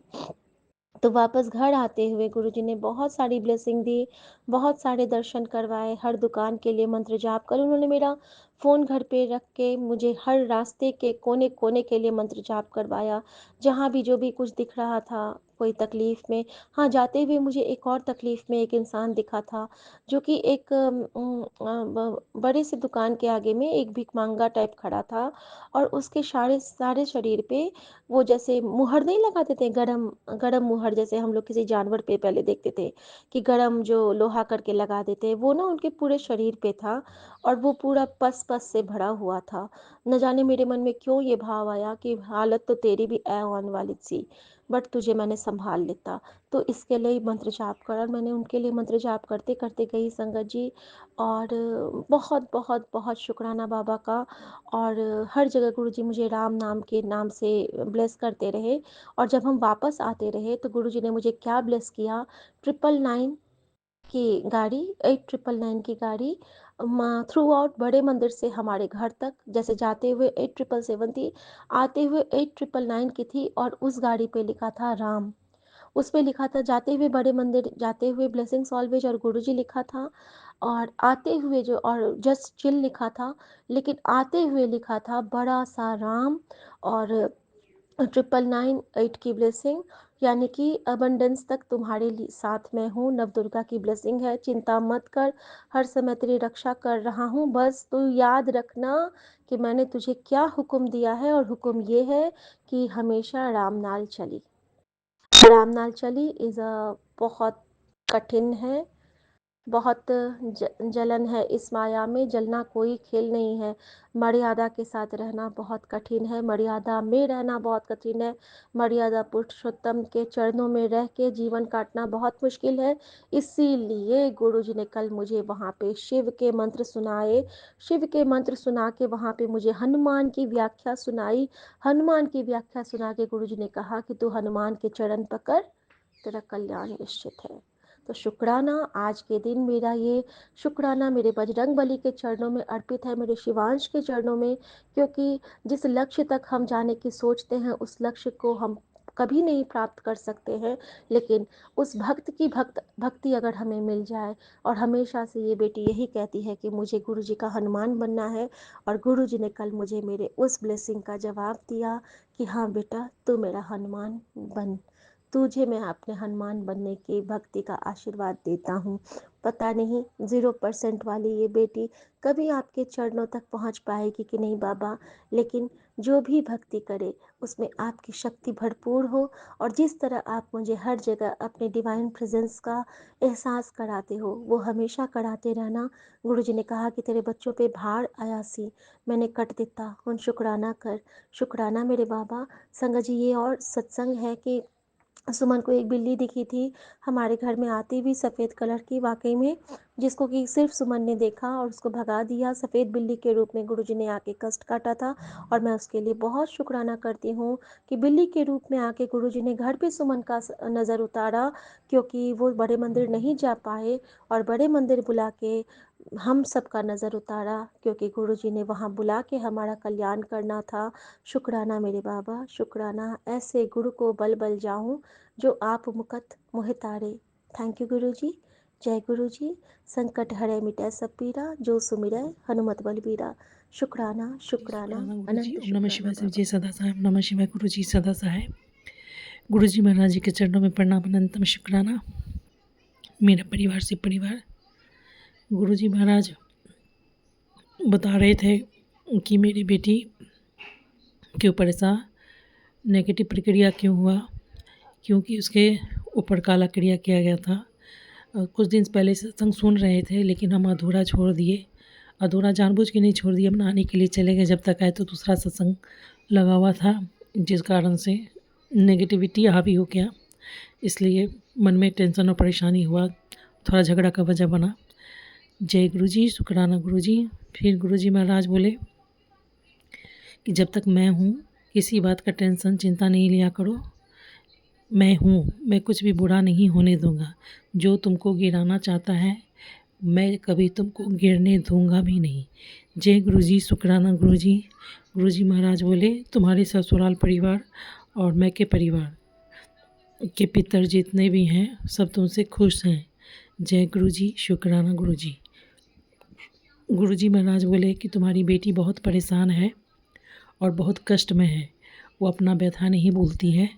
तो वापस घर आते हुए गुरुजी ने बहुत सारी ब्लेसिंग दी, बहुत सारे दर्शन करवाए, हर दुकान के लिए मंत्र जाप कर उन्होंने मेरा फ़ोन घर पे रख के मुझे हर रास्ते के कोने-कोने के लिए मंत्र जाप करवाया। जहाँ भी जो भी कुछ दिख रहा था, कोई तकलीफ़ में, हाँ, जाते हुए मुझे एक और तकलीफ़ में एक इंसान दिखा था, जो कि एक बड़े से दुकान के आगे में एक भिखमंगा टाइप खड़ा था, और उसके सारे सारे शरीर पे वो जैसे मुहर नहीं लगा देते, गरम गरम मुहर, जैसे हम लोग किसी जानवर पे पहले देखते थे कि गरम जो लोहा करके लगा देते हैं, वो ना उनके पूरे शरीर पे था, और वो पूरा पस-पस से भरा हुआ था। न जाने मेरे मन में क्यों ये भाव आया कि हालत तो तेरी भी ऐ औन वाली सी, बट तुझे मैंने सँभाल लेता। तो इसके लिए मंत्र जाप करा, और मैंने उनके लिए मंत्र जाप करते-करते गई संगत जी। और बहुत, बहुत, बहुत शुक्राना बाबा का। और हर जगह गुरुजी मुझे राम नाम के नाम से ब्लेस करते रहे। और जब हम वापस आते रहे, तो गुरुजी ने मुझे क्या ब्लेस किया, 999 की गाड़ी, 8999 की गाड़ी थ्रू आउट बड़े मंदिर से हमारे घर तक, जैसे जाते हुए 8777 थी, आते हुए 8999 की थी, और उस गाड़ी पे लिखा था राम। उस पे लिखा था जाते हुए बड़े मंदिर, जाते हुए ब्लेसिंग्स ऑलवेज और गुरुजी लिखा था, और आते हुए जो और जस्ट चिल लिखा था, लेकिन आते हुए लिखा था बड़ा सा राम। और 999 की ब्लेसिंग, यानी कि अबंडेंस तक तुम्हारे लिए साथ में हूँ, नवदुर्गा की ब्लेसिंग है, चिंता मत कर, हर समय तेरी रक्षा कर रहा हूँ, बस तू याद रखना कि मैंने तुझे क्या हुक्म दिया है, और हुक्म ये है कि हमेशा राम नाल चली। राम नाल चली इज़ बहुत कठिन है, बहुत जलन है इस माया में, जलना कोई खेल नहीं है। मर्यादा के साथ रहना बहुत कठिन है, मर्यादा में रहना बहुत कठिन है, मर्यादा पुरुषोत्तम के चरणों में रह के जीवन काटना बहुत मुश्किल है। इसीलिए गुरुजी ने कल मुझे वहाँ पे शिव के मंत्र सुनाए, शिव के मंत्र सुना के वहाँ पे मुझे हनुमान की व्याख्या सुनाई, हनुमान की व्याख्या सुना के गुरुजी ने कहा कि तू हनुमान के चरण पकड़, तेरा कल्याण निश्चित है। तो शुक्राना, आज के दिन मेरा ये शुक्राना मेरे बजरंगबली के चरणों में अर्पित है, मेरे शिवांश के चरणों में, क्योंकि जिस लक्ष्य तक हम जाने की सोचते हैं, उस लक्ष्य को हम कभी नहीं प्राप्त कर सकते हैं, लेकिन उस भक्त की भक्ति अगर हमें मिल जाए। और हमेशा से ये बेटी यही कहती है कि मुझे गुरुजी का हनुमान बनना है, और गुरुजी ने कल मुझे मेरे उस ब्लेसिंग का जवाब दिया कि हाँ बेटा, तू मेरा हनुमान बन, तुझे मैं अपने हनुमान बनने की भक्ति का आशीर्वाद देता हूँ। पता नहीं 0% वाली ये बेटी कभी आपके चरणों तक पहुँच पाएगी कि नहीं बाबा, लेकिन जो भी भक्ति करे उसमें आपकी शक्ति भरपूर हो, और जिस तरह आप मुझे हर जगह अपने डिवाइन प्रेजेंस का एहसास कराते हो, वो हमेशा कराते रहना। गुरु जी ने कहा कि तेरे बच्चों पे भार आया सी, मैंने कट देता उन, शुक्राना कर, शुक्राना मेरे बाबा। संगत जी, ये और सत्संग है कि सुमन को एक बिल्ली दिखी थी हमारे घर में आती हुई, सफ़ेद कलर की, वाकई में, जिसको कि सिर्फ सुमन ने देखा और उसको भगा दिया। सफ़ेद बिल्ली के रूप में गुरुजी ने आके कष्ट काटा था, और मैं उसके लिए बहुत शुक्राना करती हूँ कि बिल्ली के रूप में आके गुरुजी ने घर पे सुमन का नज़र उतारा, क्योंकि वो बड़े मंदिर नहीं जा पाए, और बड़े मंदिर बुला के हम सबका नज़र उतारा, क्योंकि गुरुजी ने वहाँ बुला के हमारा कल्याण करना था। शुक्राना मेरे बाबा, शुक्राना, ऐसे गुरु को बल बल जाऊं जो आप मुकत मोहि तारे। थैंक यू गुरुजी। जय गुरुजी। संकट हरे मिटै सब पीरा, जो सुमिरै हनुमत बलबीरा। शुक्राना, जी, शुक्राना, शुक्राना गुरुजी। अनंत ओम नमः शुक्राना शिवाय, शिव बाबा। जी सदा सहाय। ओम नमः शिवाय, गुरुजी सदा सहाय। गुरुजी महाराज जी के चरणों में प्रणाम, अनंतम शुक्राना। मेरा परिवार से परिवार, गुरुजी महाराज बता रहे थे कि मेरी बेटी के ऊपर ऐसा नेगेटिव प्रक्रिया क्यों हुआ, क्योंकि उसके ऊपर काला क्रिया किया गया था। कुछ दिन पहले सत्संग सुन रहे थे, लेकिन हम अधूरा छोड़ दिए। अधूरा जानबूझ के नहीं छोड़ दिया, बनाने के लिए चले गए। जब तक आए तो दूसरा सत्संग लगा हुआ था, जिस कारण से नेगेटिविटी हावी हो गया, इसलिए मन में टेंशन और परेशानी हुआ, थोड़ा झगड़ा का वजह बना। जय गुरु जी, शुक्राना गुरु जी। फिर गुरु जी महाराज बोले कि जब तक मैं हूँ, किसी बात का टेंशन चिंता नहीं लिया करो। मैं हूँ, मैं कुछ भी बुरा नहीं होने दूँगा। जो तुमको गिराना चाहता है, मैं कभी तुमको गिरने दूँगा भी नहीं। जय गुरु जी, शुक्राना गुरु जी। गुरु जी महाराज बोले, तुम्हारे ससुराल परिवार और मैं के परिवार के पितर जितने भी हैं, सब तुमसे खुश हैं। जय गुरु जी, शुक्राना गुरु जी। गुरु जी महाराज बोले कि तुम्हारी बेटी बहुत परेशान है और बहुत कष्ट में है। वो अपना व्यथा नहीं बोलती है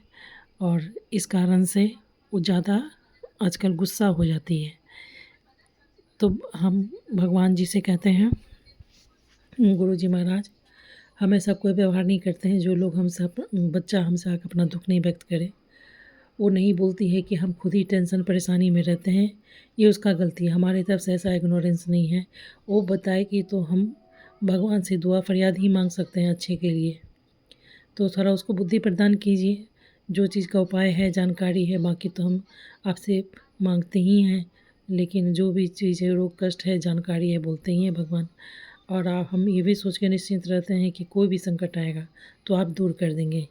और इस कारण से वो ज़्यादा आजकल गुस्सा हो जाती है। तो हम भगवान जी से कहते हैं, गुरु जी महाराज, हम ऐसा कोई व्यवहार नहीं करते हैं जो लोग हमसे बच्चा हमसे आकर अपना दुःख नहीं व्यक्त करे। वो नहीं बोलती है कि हम खुद ही टेंशन परेशानी में रहते हैं, ये उसका गलती है। हमारी तरफ से ऐसा इग्नोरेंस नहीं है। वो बताए कि तो हम भगवान से दुआ फरियाद ही मांग सकते हैं अच्छे के लिए। तो थोड़ा उसको बुद्धि प्रदान कीजिए, जो चीज़ का उपाय है, जानकारी है। बाकी तो हम आपसे मांगते ही हैं, लेकिन जो भी चीज़ है, रोग कष्ट है, जानकारी है, बोलते ही हैं भगवान। और हम ये भी सोच के निश्चिंत रहते हैं कि कोई भी संकट आएगा तो आप दूर कर देंगे।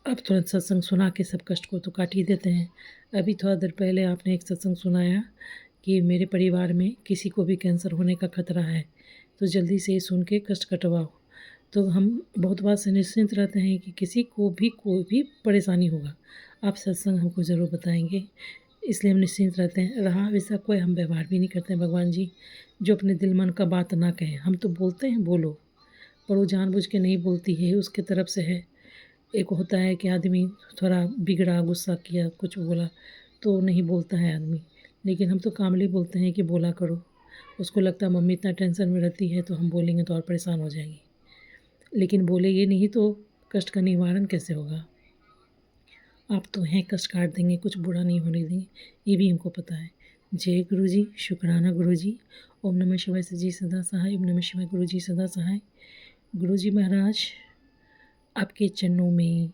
अब तुरंत सत्संग सुना के सब कष्ट को तो काट ही देते हैं। अभी थोड़ा देर पहले आपने एक सत्संग सुनाया कि मेरे परिवार में किसी को भी कैंसर होने का खतरा है, तो जल्दी से ये सुन के कष्ट कटवाओ। तो हम बहुत बात से निश्चिंत रहते हैं कि किसी को भी कोई भी परेशानी होगा, आप सत्संग हमको ज़रूर बताएंगे, इसलिए हम निश्चिंत रहते हैं। रहा वैसा कोई हम व्यवहार भी नहीं करते हैं भगवान जी, जो अपने दिल मन का बात ना कहें। हम तो बोलते हैं बोलो, पर वो जानबूझ के नहीं बोलती है, उसके तरफ से है। एक होता है कि आदमी थोड़ा बिगड़ा, गुस्सा किया, कुछ बोला तो नहीं बोलता है आदमी, लेकिन हम तो कामली बोलते हैं कि बोला करो। उसको लगता है मम्मी इतना टेंशन में रहती है तो हम बोलेंगे तो और परेशान हो जाएंगी, लेकिन बोलेंगे नहीं तो कष्ट का निवारण कैसे होगा। आप तो हैं, कष्ट काट देंगे, कुछ बुरा नहीं होने देंगे, ये भी हमको पता है। जय गुरु जी, शुक्राना गुरु जी। ओम नमः शिवाय से जी सदा सहाय। ओम नमः शिवाय गुरु जी सदा सहाय। गुरु जी महाराज, आपके चरणों में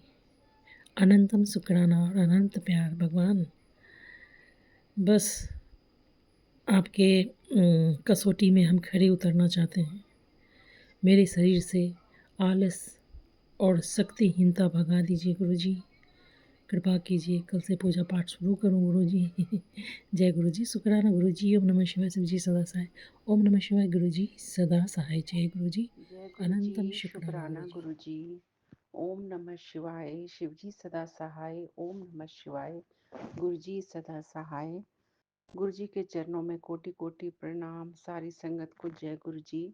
अनंतम शुक्राना और अनंत प्यार भगवान। बस आपके कसौटी में हम खड़े उतरना चाहते हैं। मेरे शरीर से आलस और शक्तिहीनता भगा दीजिए गुरु जी, कृपा कीजिए। कल से पूजा पाठ शुरू करूँ गुरु जी। जय गुरु जी, शुक्राना गुरु जी। ओम नमः शिवाय शिव जी सदा सहाय। ओम नमः शिवाय गुरु जी सदा सहाय। जय गुरु जी, जय गुरु अनंतम जी, शुक्राना गुरु शुक्राना जी। गुरु जी। ओम नमः शिवाय, शिव जी सदा सहाय। ओम नमः शिवाय, गुरु जी सदा सहाय। गुरु जी के चरणों में कोटि कोटि प्रणाम। सारी संगत को जय गुरु जी।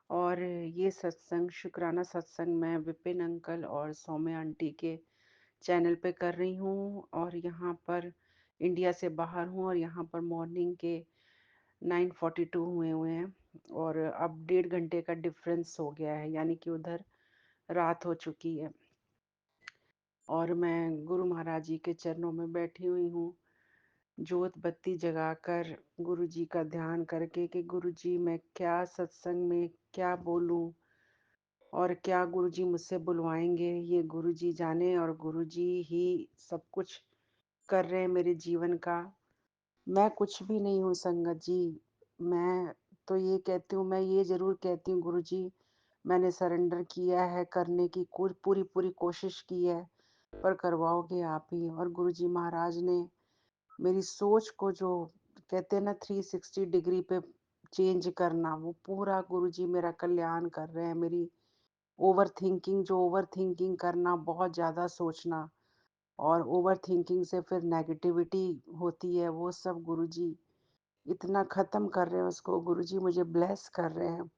और ये सत्संग, शुक्राना सत्संग, मैं विपिन अंकल और सौम्य आंटी के चैनल पे कर रही हूँ। और यहाँ पर इंडिया से बाहर हूँ और यहाँ पर मॉर्निंग के 9:42 हुए हैं और अब 1.5 घंटे का डिफरेंस हो गया है, यानी कि उधर रात हो चुकी है। और मैं गुरु महाराज जी के चरणों में बैठी हुई हूँ, जोत बत्ती जगाकर गुरु जी का ध्यान करके कि गुरु जी मैं क्या सत्संग में क्या बोलूं और क्या गुरु जी मुझसे बुलवाएंगे, ये गुरु जी जाने। और गुरु जी ही सब कुछ कर रहे हैं मेरे जीवन का। मैं कुछ भी नहीं हूँ संगत जी। मैं तो ये कहती हूँ, मैं ये ज़रूर कहती हूँ गुरु जी, मैंने सरेंडर किया है, करने की पूरी पूरी कोशिश की है, पर करवाओगे आप ही। और गुरु जी महाराज ने मेरी सोच को, जो कहते हैं ना 360 डिग्री पे चेंज करना, वो पूरा गुरु जी मेरा कल्याण कर रहे हैं। मेरी ओवर थिंकिंग करना, बहुत ज़्यादा सोचना और ओवर थिंकिंग से फिर नेगेटिविटी होती है, वो सब गुरुजी इतना ख़त्म कर रहे हैं उसको। गुरुजी मुझे ब्लेस कर रहे हैं।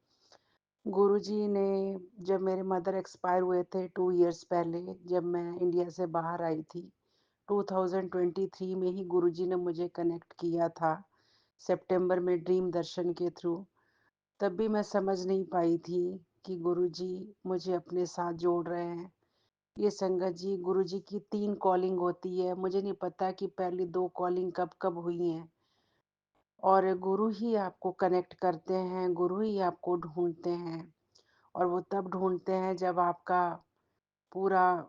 गुरुजी ने, जब मेरे मदर एक्सपायर हुए थे 2 इयर्स पहले, जब मैं इंडिया से बाहर आई थी 2023 में ही, गुरुजी ने मुझे कनेक्ट किया था सितंबर में ड्रीम दर्शन के थ्रू। तब भी मैं समझ नहीं पाई थी कि गुरुजी मुझे अपने साथ जोड़ रहे हैं। ये संगत जी, गुरुजी की 3 कॉलिंग होती है। मुझे नहीं पता कि पहली 2 कॉलिंग कब कब हुई हैं, और गुरु ही आपको कनेक्ट करते हैं, गुरु ही आपको ढूँढते हैं और वो तब ढूँढते हैं जब आपका पूरा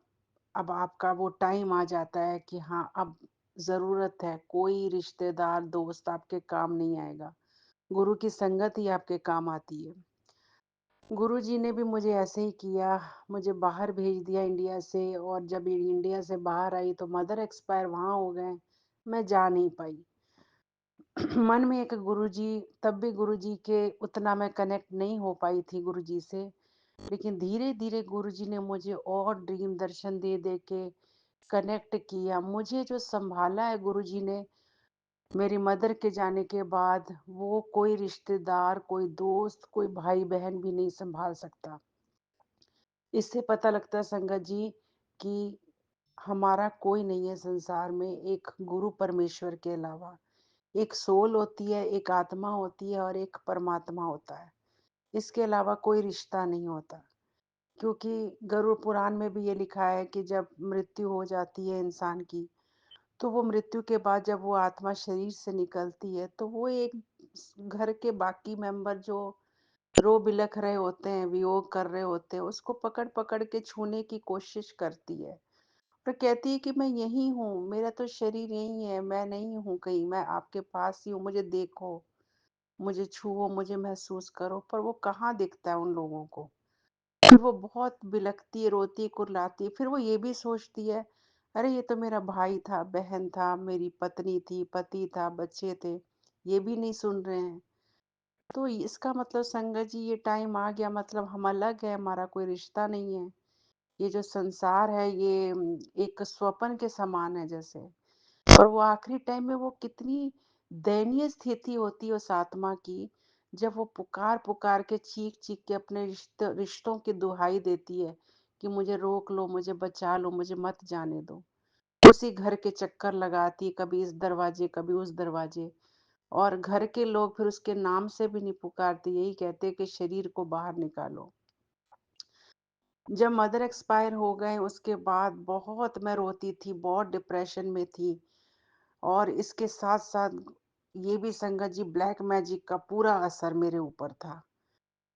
अब आपका वो टाइम आ जाता है कि हाँ, अब ज़रूरत है, कोई रिश्तेदार, दोस्त आपके काम नहीं आएगा। गुरु की संगत ही आपके काम आती है। गुरुजी ने भी मुझे ऐसे ही किया, मुझे बाहर भेज दिया इंडिया से और जब ये इंडिया से बाहर आई तो मदर एक्सपायर वहाँ हो गए, मैं जा नहीं पाई। मन में एक गुरुजी, तब भी गुरुजी के उतना मैं कनेक्ट नहीं हो पाई थी गुरुजी से, लेकिन धीरे-धीरे गुरुजी ने मुझे और ड्रीम दर्शन दे के कनेक्ट किया। मुझे जो सँभाला है गुरुजी ने मेरी मदर के जाने के बाद, वो कोई रिश्तेदार, कोई दोस्त, कोई भाई-बहन भी नहीं सँभाल सकता। इससे पता लगता है संगत जी कि हमारा कोई नहीं है संसार में एक गुरु परमेश्वर के अलावा। एक सोल होती है, एक आत्मा होती है और एक परमात्मा होता है। इसके अलावा कोई रिश्ता नहीं होता। क्योंकि गरुड़ पुराण में भी ये लिखा है कि जब मृत्यु हो जाती है इंसान की, तो वो मृत्यु के बाद जब वो आत्मा शरीर से निकलती है, तो वो एक घर के बाकी मेंबर जो रो बिलख रहे होते हैं, वियोग कर रहे होते हैं, उसको पकड़-पकड़ के छूने की कोशिश करती है। और कहती है कि मैं यहीं हूँ, मेरा तो शरीर यहीं है, मैं नहीं हूँ कहीं, मैं आपके पास ही हूँ, मुझे देखो, मुझे छुओ, मुझे महसूस करो, पर वो कहाँ दिखता है उन लोगों को। फिर वो बहुत बिलखती है, रोती है, कुर्लाती है, फिर वो ये भी सोचती है, अरे ये तो मेरा भाई था, बहन था, मेरी पत्नी थी, पति था, बच्चे थे, ये भी नहीं सुन रहे हैं। तो इसका मतलब संगत जी ये टाइम आ गया, मतलब हम अलग है, हमारा कोई रिश्ता नहीं है। ये जो संसार है ये एक स्वप्न के समान है जैसे। और वो आखिरी टाइम में वो कितनी दयनीय स्थिति होती है उस आत्मा की, जब वो पुकार-पुकार के चीख-चीख के अपने रिश्तों की दुहाई देती है कि मुझे रोक लो, मुझे बचा लो, मुझे मत जाने दो। उसी घर के चक्कर लगाती है, कभी इस दरवाजे, कभी उस दरवाजे। और घर के लोग फिर उसके नाम से भी नहीं पुकारते, यही कहते कि शरीर को बाहर निकालो। जब मदर एक्सपायर हो गए उसके बाद बहुत मैं रोती थी, बहुत डिप्रेशन में थी और इसके साथ-साथ ये भी संगत जी ब्लैक मैजिक का पूरा असर मेरे ऊपर था।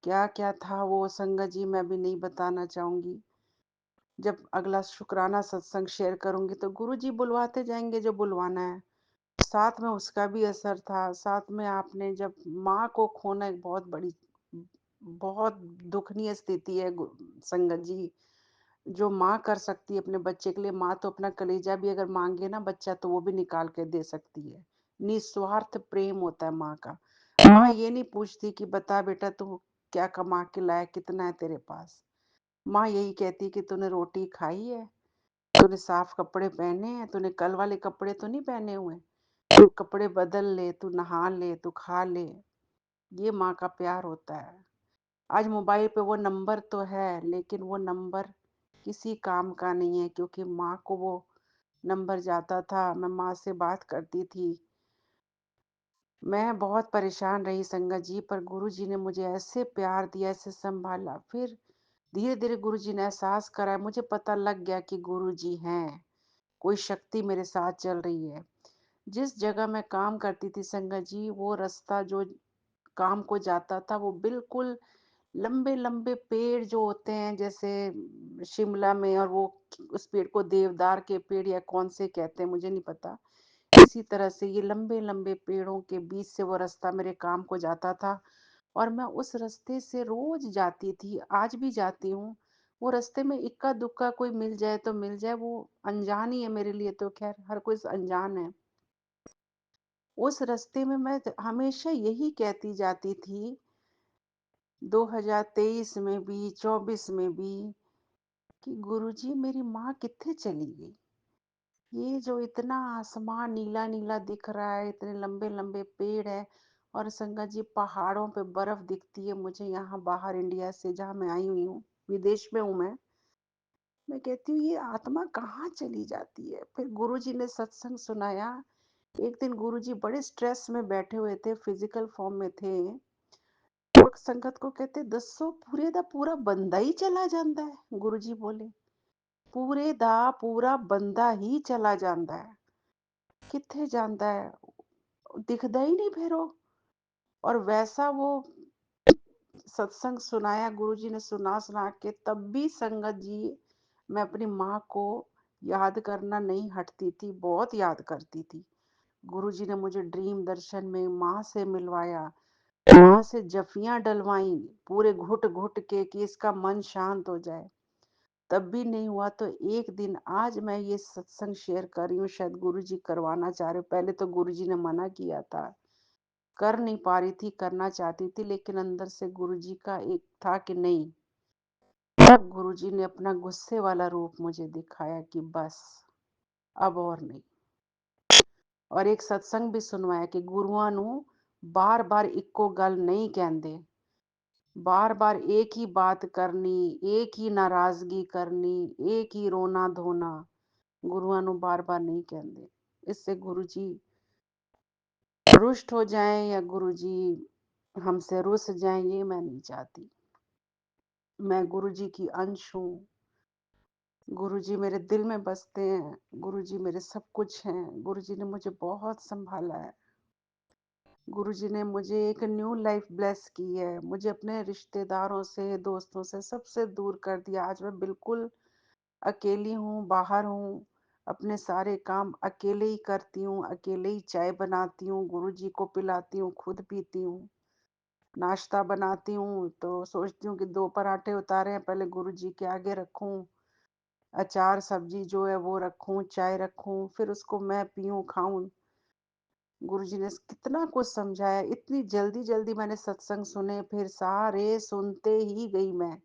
क्या-क्या था वो संगत जी मैं भी नहीं बताना चाहूँगी। जब अगला शुक्राना सत्संग शेयर करूँगी तो गुरुजी बुलवाते जाएँगे जो बुलवाना है। साथ में उसका भी असर था, साथ में आपने जब माँ को खोना एक बहुत बड़ी बहुत दुखनीय स्थिति है संगत जी। जो माँ कर सकती है अपने बच्चे के लिए, माँ तो अपना कलेजा भी अगर माँगे ना बच्चा तो वो भी निकाल के दे सकती है। निस्वार्थ प्रेम होता है माँ का। माँ ये नहीं पूछती कि बता बेटा तू क्या कमा के लाया, कितना है तेरे पास। माँ यही कहती कि तूने रोटी खाई है, तूने साफ कपड़े पहने हैं, तूने कल वाले कपड़े तो नहीं पहने हुए। तू कपड़े बदल ले, तू नहा ले, तू खा ले। ये माँ का प्यार होता है। आज मोबाइल पे वो नंबर तो है, लेकिन वो नंबर किसी काम का नहीं है क्योंकि माँ को वो नंबर जाता था, मैं माँ से बात करती थी। मैं बहुत परेशान रही संगत जी, पर गुरुजी ने मुझे ऐसे प्यार दिया, ऐसे सँभाला। फिर धीरे-धीरे गुरुजी ने एहसास कराया, मुझे पता लग गया कि गुरुजी हैं, कोई शक्ति मेरे साथ चल रही है। जिस जगह मैं काम करती थी संगत जी, वो रास्ता जो काम को जाता था, वो बिल्कुल लंबे-लंबे पेड़ जो होते हैं जैसे शिमला में और वो उस पेड़ को देवदार के पेड़ या कौन से कहते हैं मुझे नहीं पता। इसी तरह से ये लंबे-लंबे पेड़ों के बीच से वो रास्ता मेरे काम को जाता था और मैं उस रास्ते से रोज़ जाती थी, आज भी जाती हूँ। वो रास्ते में इक्का-दुक्का कोई मिल जाए तो मिल जाए, वो अनजान ही है मेरे लिए तो ख़ैर हर कोई अनजान है। उस रास्ते में मैं हमेशा यही कहती जाती थी 2023 में भी, 24 में भी कि गुरुजी मेरी माँ कित्थे चली गई? ये जो इतना आसमान नीला-नीला दिख रहा है, इतने लंबे-लंबे पेड़ हैं और संगत जी पहाड़ों पे बर्फ दिखती है मुझे यहाँ बाहर इंडिया से जहाँ मैं आई हुई हूँ, विदेश में हूँ मैं। मैं कहती हूँ ये आत्मा कहाँ चली जाती है? फिर गुरुजी ने सत्संग सुनाया। एक दिन गुरुजी बड़े स्ट्रेस में बैठे हुए थे, फिज़िकल फ़ॉर्म में थे। तो संगत को कहते दसो पूरे दा पूरा बंदा ही चला जांदा है। गुरुजी बोले पूरे दा पूरा बंदा ही चला जांदा है। कित्थे जांदा है? दिखदा ही नहीं भैरो। और वैसा वो सत्संग सुनाया गुरुजी ने, सुना सुना के तब भी संगत जी मैं अपनी माँ को याद करना नहीं हटती थी, बहुत याद करती थी। गुरुजी ने मुझे ड्रीम दर्शन में माँ से मिलवाया, माँ से जफियां डलवाई पूरे घुट घुट के कि इसका मन शांत हो जाए। तब भी नहीं हुआ तो एक दिन आज मैं ये सत्संग शेयर कर रही हूँ, शायद गुरुजी करवाना चाह रहे हो। पहले तो गुरुजी ने मना किया था, कर नहीं पा रही थी, करना चाहती थी, लेकिन अंदर से गुरुजी का एक था कि नहीं। तब गुरुजी ने अपना गुस्से वाला रूप मुझे दिखाया कि बस अब और नहीं। और एक सत्संग भी सुनवाया कि गुरुआं नू बार बार इक्को गल नहीं कहंदे, बार बार एक ही बात करनी, एक ही नाराजगी करनी, एक ही रोना धोना, गुरुआं नू बार बार नहीं कहंदे। इससे गुरुजी रुष्ट हो जाएं या गुरुजी हमसे रुस जाएं, ये मैं नहीं चाहती। मैं गुरुजी की अंश हूँ, गुरुजी मेरे दिल में बसते हैं, गुरुजी मेरे सब कुछ हैं। गुरुजी ने मुझे बहुत संभाला है, गुरुजी ने मुझे एक न्यू लाइफ ब्लेस की है, मुझे अपने रिश्तेदारों से, दोस्तों से, सबसे दूर कर दिया। आज मैं बिल्कुल अकेली हूँ, बाहर हूँ, अपने सारे काम अकेले ही करती हूँ, अकेले ही चाय बनाती हूँ, गुरुजी को पिलाती हूँ, खुद पीती हूँ। नाश्ता बनाती हूँ तो सोचती हूँ कि 2 पराठे उतारे हैं, पहले गुरुजी के आगे रखूँ, अचार सब्जी जो है वो रखूँ, चाय रखूँ, फिर उसको मैं पीऊँ, खाऊँ। गुरुजी ने कितना कुछ समझाया, इतनी जल्दी जल्दी मैंने सत्संग सुने, फिर सारे सुनते ही गई मैं।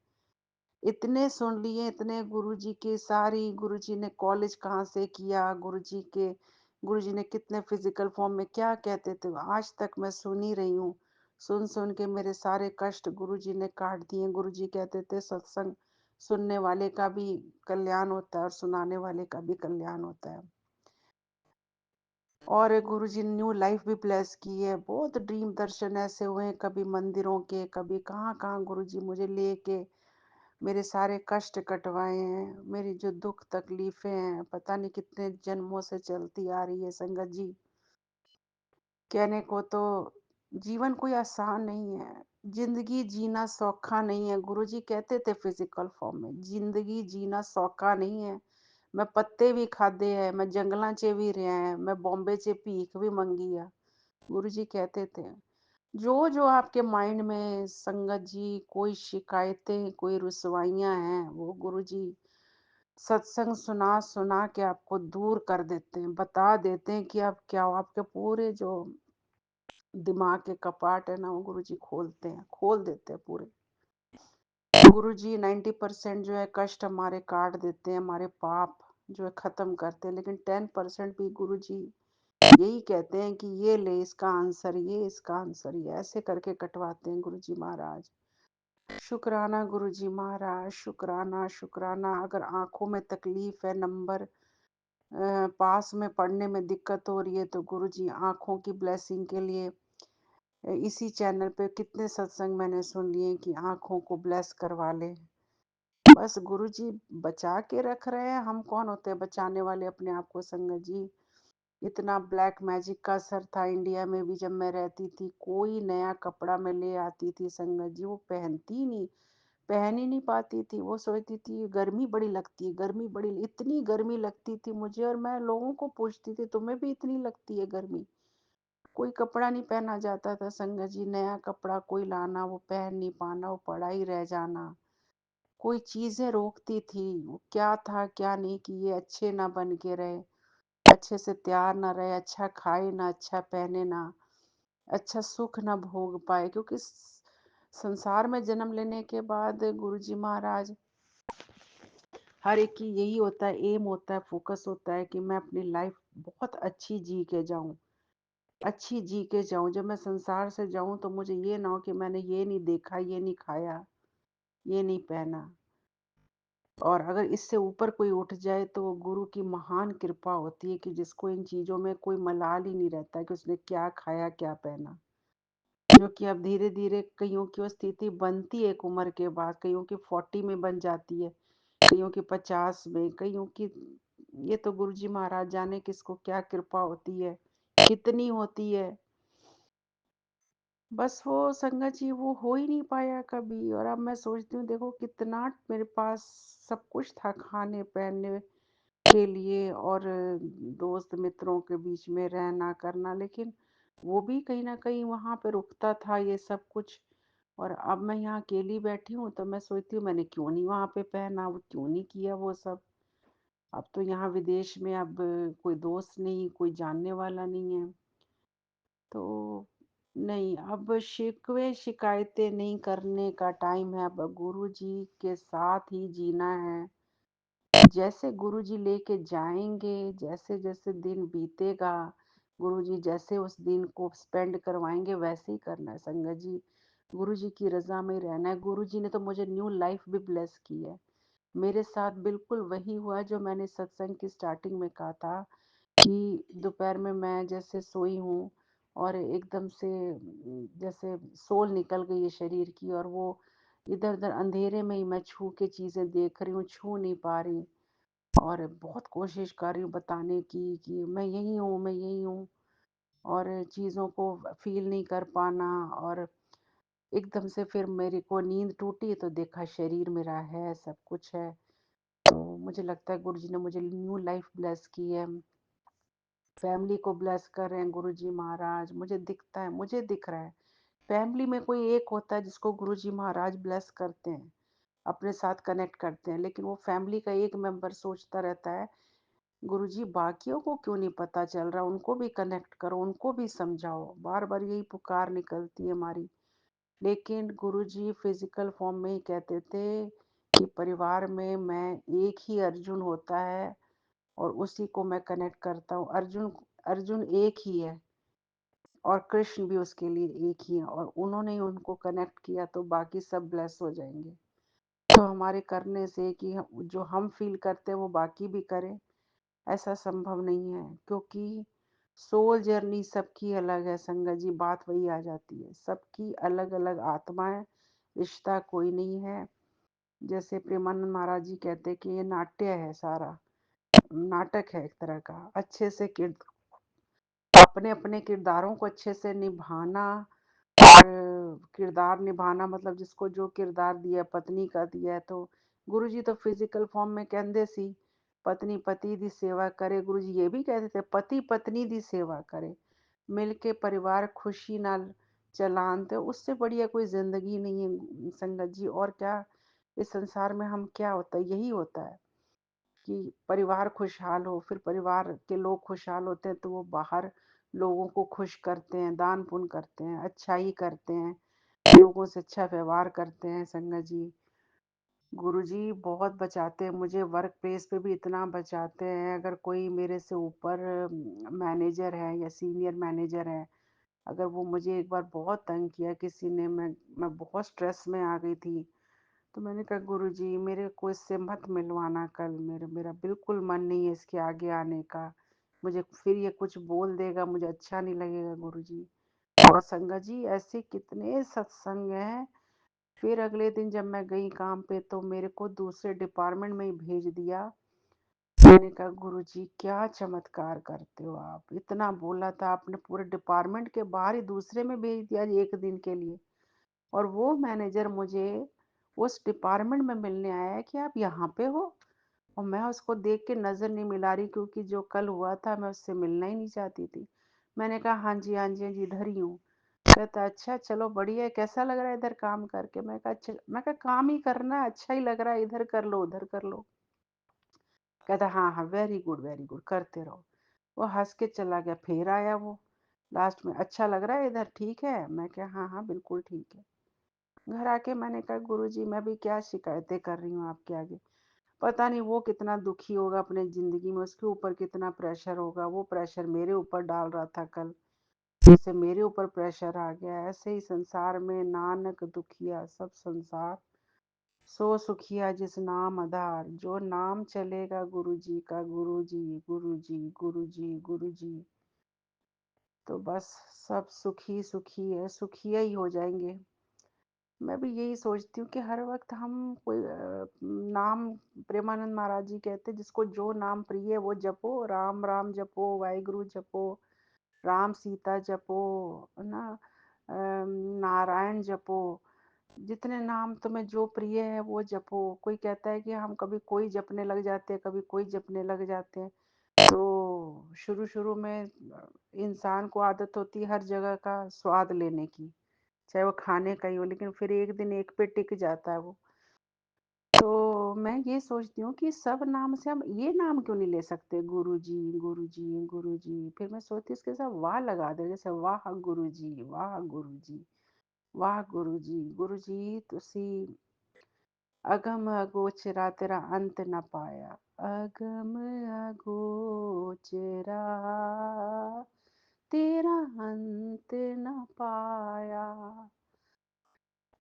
इतने सुन लिए, इतने गुरुजी के सारी, गुरुजी ने कॉलेज कहाँ से किया, गुरुजी ने कितने फिजिकल फॉर्म में क्या कहते थे, आज तक मैं सुन ही रही हूँ। सुन सुन के मेरे सारे कष्ट गुरुजी ने काट दिए। गुरुजी कहते थे सत्संग सुनने वाले का भी कल्याण होता है और सुनाने वाले का भी कल्याण होता है। और गुरुजी ने न्यू लाइफ भी ब्लेस की है। बहुत ड्रीम दर्शन ऐसे हुए हैं, कभी मंदिरों के, कभी कहाँ कहाँ गुरुजी मुझे लेके मेरे सारे कष्ट कटवाए हैं। मेरी जो दुख तकलीफें हैं, पता नहीं कितने जन्मों से चलती आ रही है संगत जी। कहने को तो जीवन कोई आसान नहीं है, जिंदगी जीना सौखा नहीं है। गुरुजी कहते थे फिजिकल फॉर्म में, जिंदगी जीना सौखा नहीं है। मैं पत्ते भी खाधे हैं, मैं जंगलों च भी रहा है, मैं बॉम्बे च भीख भी मंगी है। गुरुजी कहते थे जो जो आपके माइंड में संगत जी कोई शिकायतें, कोई रुसवाइयां हैं, वो गुरुजी सत्संग सुना सुना के आपको दूर कर देते हैं, बता देते हैं कि आप क्या हो। आपके पूरे जो दिमाग के कपाट है ना, वो गुरुजी खोलते हैं, खोल देते हैं पूरे। गुरुजी 90% जो है कष्ट हमारे काट देते हैं, हमारे पाप जो है खत्म करते हैं, लेकिन 10% भी गुरुजी यही कहते हैं कि ये ले इसका आंसर, ये इसका आंसर, ये ऐसे करके कटवाते हैं गुरुजी महाराज। शुक्राना गुरुजी महाराज, शुक्राना शुक्राना। अगर आंखों में तकलीफ है, नंबर पास में पढ़ने में दिक्कत हो रही है, तो गुरुजी आंखों की ब्लेसिंग के लिए इसी चैनल पे कितने सत्संग मैंने सुन लिए कि आंखों को ब्लेस करवा ले। बस गुरुजी बचा के रख रहे हैं, हम कौन होते हैं बचाने वाले अपने आप को संगत जी। इतना ब्लैक मैजिक का असर था इंडिया में भी, जब मैं रहती थी कोई नया कपड़ा मैं ले आती थी संगत जी, वो पहनती ही नहीं, पहन ही नहीं पाती थी। वो सोचती थी गर्मी बड़ी लगती है, गर्मी बड़ी, इतनी गर्मी लगती थी मुझे। और मैं लोगों को पूछती थी तुम्हें भी इतनी लगती है गर्मी? कोई कपड़ा नहीं पहना जाता था संगत जी, नया कपड़ा कोई लाना, वो पहन नहीं पाना, वो पड़ा ही रह जाना। कोई चीजें रोकती थी, वो क्या था क्या नहीं, कि ये अच्छे ना बन के रहे, अच्छे से तैयार ना रहे, अच्छा खाए ना, अच्छा पहने ना, अच्छा सुख ना भोग पाए। क्योंकि संसार में जन्म लेने के बाद गुरुजी महाराज हर एक की यही होता है, एम होता है, फोकस होता है कि मैं अपनी लाइफ बहुत अच्छी जी के जाऊं, अच्छी जी के जाऊं। जब मैं संसार से जाऊं तो मुझे ये ना हो कि मैंने ये नहीं देखा, ये नहीं खाया, ये नहीं पहना। और अगर इससे ऊपर कोई उठ जाए तो वो गुरु की महान कृपा होती है कि जिसको इन चीजों में कोई मलाल ही नहीं रहता कि उसने क्या खाया क्या पहना। जो कि अब धीरे धीरे कईयों की वो स्थिति बनती है एक उम्र के बाद, कईयों की 40 में बन जाती है, कईयों की 50 में, कईयों की, ये तो गुरुजी महाराज जाने किसको क्या कृपा होती है, कितनी होती है। बस वो संगत जी वो हो ही नहीं पाया कभी। और अब मैं सोचती हूँ देखो कितना मेरे पास सब कुछ था खाने पहनने के लिए और दोस्त मित्रों के बीच में रहना करना, लेकिन वो भी कहीं न कहीं वहाँ पे रुकता था ये सब कुछ। और अब मैं यहाँ अकेली बैठी हूँ तो मैं सोचती हूँ मैंने क्यों नहीं वहाँ पे पहना, वो क्यों नहीं किया वो सब। अब तो यहाँ विदेश में अब कोई दोस्त नहीं, कोई जानने वाला नहीं है। तो नहीं, अब शिकवे शिकायतें नहीं करने का टाइम है, अब गुरुजी के साथ ही जीना है। जैसे गुरुजी लेके जाएँगे, जैसे-जैसे दिन बीतेगा, गुरुजी जैसे उस दिन को स्पेंड करवाएँगे वैसे ही करना है संगत जी। गुरुजी की रज़ा में ही रहना है। गुरुजी ने तो मुझे न्यू लाइफ़ भी ब्लेस की है। मेरे साथ बिल्कुल वही हुआ जो मैंने सत्संग की स्टार्टिंग में कहा था कि दोपहर में मैं जैसे सोई हूँ और एकदम से जैसे सोल निकल गई है शरीर की, और वो इधर-उधर अंधेरे में ही मैं छू के चीज़ें देख रही हूँ, छू नहीं पा रही। और बहुत कोशिश कर रही हूँ बताने की कि मैं यही हूँ, मैं यही हूँ, और चीज़ों को फ़ील नहीं कर पाना। और एकदम से फिर मेरे को नींद टूटी तो देखा शरीर मेरा है, सब कुछ है। तो मुझे लगता है गुरुजी ने मुझे न्यू लाइफ़ ब्लेस की है। फैमिली को ब्लेस कर रहे हैं गुरुजी महाराज, मुझे दिखता है, मुझे दिख रहा है। फैमिली में कोई एक होता है जिसको गुरुजी महाराज ब्लेस करते हैं, अपने साथ कनेक्ट करते हैं, लेकिन वो फैमिली का एक मेंबर सोचता रहता है गुरुजी बाकियों को क्यों नहीं पता चल रहा, उनको भी कनेक्ट करो, उनको भी समझाओ। बार बार यही पुकार निकलती है हमारी। लेकिन गुरुजी फिजिकल फॉर्म में ही कहते थे कि परिवार में मैं एक ही अर्जुन होता है और उसी को मैं कनेक्ट करता हूँ। अर्जुन अर्जुन एक ही है और कृष्ण भी उसके लिए एक ही है, और उन्होंने ही उनको कनेक्ट किया तो बाकी सब ब्लेस हो जाएंगे। तो हमारे करने से कि जो हम फील करते हैं वो बाकी भी करें, ऐसा संभव नहीं है, क्योंकि सोल जर्नी सबकी अलग है संगत जी। बात वही आ जाती है, सबकी अलग अलग आत्मा है, रिश्ता कोई नहीं है। जैसे प्रेमानंद महाराज जी कहते हैं कि ये नाट्य है, सारा नाटक है एक तरह का। अच्छे से अपने अपने किरदारों को अच्छे से निभाना, और किरदार निभाना मतलब जिसको जो किरदार दिया, पत्नी का दिया है तो गुरुजी तो फिजिकल फॉर्म में कहते सी पत्नी पति दी सेवा करे। गुरुजी ये भी कहते थे पति पत्नी दी सेवा करे, मिलके परिवार खुशी नाल चलान, तो उससे बढ़िया कोई जिंदगी नहीं है संगत जी। और क्या इस संसार में हम क्या होता है, यही होता है कि परिवार खुशहाल हो, फिर परिवार के लोग खुशहाल होते हैं तो वो बाहर लोगों को खुश करते हैं, दान पुण्य करते हैं, अच्छाई करते हैं, लोगों से अच्छा व्यवहार करते हैं संगत जी। गुरुजी बहुत बचाते हैं मुझे, वर्क प्लेस पे भी इतना बचाते हैं। अगर कोई मेरे से ऊपर मैनेजर है या सीनियर मैनेजर है, अगर वो मुझे एक बार बहुत तंग किया किसी ने, मैं बहुत स्ट्रेस में आ गई थी, तो मैंने कहा गुरुजी मेरे को इससे मत मिलवाना कल, मेरा बिल्कुल मन नहीं है इसके आगे आने का, मुझे फिर ये कुछ बोल देगा, मुझे अच्छा नहीं लगेगा गुरुजी। और संगत जी ऐसे कितने सत्संग हैं। फिर अगले दिन जब मैं गई काम पे तो मेरे को दूसरे डिपार्टमेंट में ही भेज दिया। मैंने कहा गुरुजी क्या चमत्कार करते हो आप, इतना बोला था आपने, पूरे डिपार्टमेंट के बाहर ही दूसरे में भेज दिया एक दिन के लिए। और वो मैनेजर मुझे उस डिपार्टमेंट में मिलने आया है कि आप यहाँ पे हो, और मैं उसको देख के नज़र नहीं मिला रही क्योंकि जो कल हुआ था मैं उससे मिलना ही नहीं चाहती थी। मैंने कहा हाँ जी हाँ जी हाँ जी इधर ही हूँ। कहता अच्छा चलो बढ़िया है, कैसा लग रहा है इधर काम करके। मैं कहा अच्छा, मैं कहा काम ही करना है, अच्छा ही लग रहा है, इधर कर लो उधर कर लो। कहता हाँ हाँ वेरी गुड करते रहो। वो हंस के चला गया। फिर आया वो लास्ट में, अच्छा लग रहा है इधर, ठीक है। मैं क्या हाँ हाँ बिल्कुल ठीक है। घर आके मैंने कहा गुरुजी मैं भी क्या शिकायतें कर रही हूँ आपके आगे। पता नहीं वो कितना दुखी होगा अपने जिंदगी में, उसके ऊपर कितना प्रेशर होगा, वो प्रेशर मेरे ऊपर डाल रहा था कल, जैसे मेरे ऊपर प्रेशर आ गया। ऐसे ही संसार में नानक दुखिया सब संसार, सो सुखिया जिस नाम आधार। जो नाम चलेगा गुरुजी का, गुरुजी गुरुजी गुरुजी गुरुजी, तो बस सब सुखी सुखी है, सुखिया ही हो जाएंगे। मैं भी यही सोचती हूँ कि हर वक्त हम कोई नाम, प्रेमानंद महाराज जी कहते जिसको जो नाम प्रिय है वो जपो, राम राम जपो, वाहिगुरु जपो, राम सीता जपो ना, नारायण जपो, जितने नाम तुम्हें जो प्रिय है वो जपो। कोई कहता है कि हम कभी कोई जपने लग जाते हैं, कभी कोई जपने लग जाते हैं। तो शुरू शुरू में इंसान को आदत होती है हर जगह का स्वाद लेने की, चाहे वो खाने का ही हो, लेकिन फिर एक दिन एक पे टिक जाता है वो। तो मैं ये सोचती हूँ कि सब नाम से हम ये नाम क्यों नहीं ले सकते, गुरु जी गुरु जी गुरु जी। फिर मैं सोचती हूँ इसके साथ वाह लगा दे, जैसे वाह गुरु जी, वाह गुरु जी, वाह गुरु जी। गुरु जी तुसी अगम अगोचरा तेरा अंत न पाया, अगम अगोचरा तेरा अंत न पाया।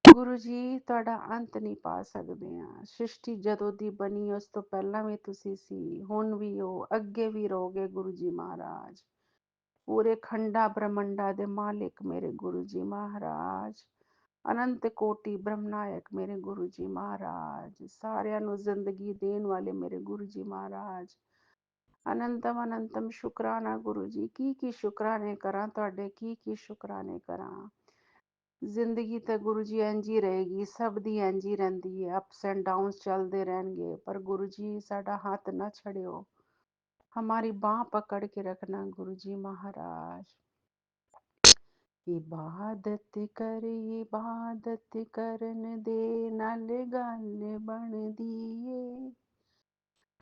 ਗੁਰੂ ਜੀ ਤੁਹਾਡਾ ਅੰਤ ਨਹੀਂ ਪਾ ਸਕਦੇ ਆ। ਸ੍ਰਿਸ਼ਟੀ ਜਦੋਂ ਦੀ ਬਣੀ ਉਸ ਤੋਂ ਪਹਿਲਾਂ ਵੀ ਤੁਸੀਂ ਸੀ, ਹੁਣ ਵੀ ਹੋ, ਅੱਗੇ ਵੀ ਰਹੋਗੇ ਗੁਰੂ ਜੀ ਮਹਾਰਾਜ। ਪੂਰੇ ਖੰਡਾ ਬ੍ਰਹਮੰਡਾ ਦੇ ਮਾਲਿਕ ਮੇਰੇ ਗੁਰੂ ਜੀ ਮਹਾਰਾਜ, ਅਨੰਤ ਕੋਟੀ ਬ੍ਰਹਮਨਾਇਕ ਮੇਰੇ ਗੁਰੂ ਜੀ ਮਹਾਰਾਜ, ਸਾਰਿਆਂ ਨੂੰ ਜ਼ਿੰਦਗੀ ਦੇਣ ਵਾਲੇ ਮੇਰੇ ਗੁਰੂ ਜੀ ਮਹਾਰਾਜ। ਅਨੰਤਮ ਅਨੰਤਮ ਸ਼ੁਕਰਾਨਾ ਗੁਰੂ ਜੀ। ਕੀ ਸ਼ੁਕਰਾਨੇ ਕਰਾਂ ਤੁਹਾਡੇ, ਕੀ ਸ਼ੁਕਰਾਨੇ ਕਰਾਂ। ਜ਼ਿੰਦਗੀ ਤਾਂ ਗੁਰੂ ਜੀ ਇੰਝ ਹੀ ਰਹੇਗੀ, ਸਭ ਦੀ ਇੰਝ ਹੀ ਰਹਿੰਦੀ ਹੈ, ਅਪਸ ਐਂਡ ਡਾਊਨਸ ਚੱਲਦੇ ਰਹਿਣਗੇ, ਪਰ ਗੁਰੂ ਜੀ ਸਾਡਾ ਹੱਥ ਨਾ ਛੱਡਿਓ, हमारी बाह पकड़ के रखना गुरु जी महाराज। इबादत करन दे नाल गल बनदी ਏ,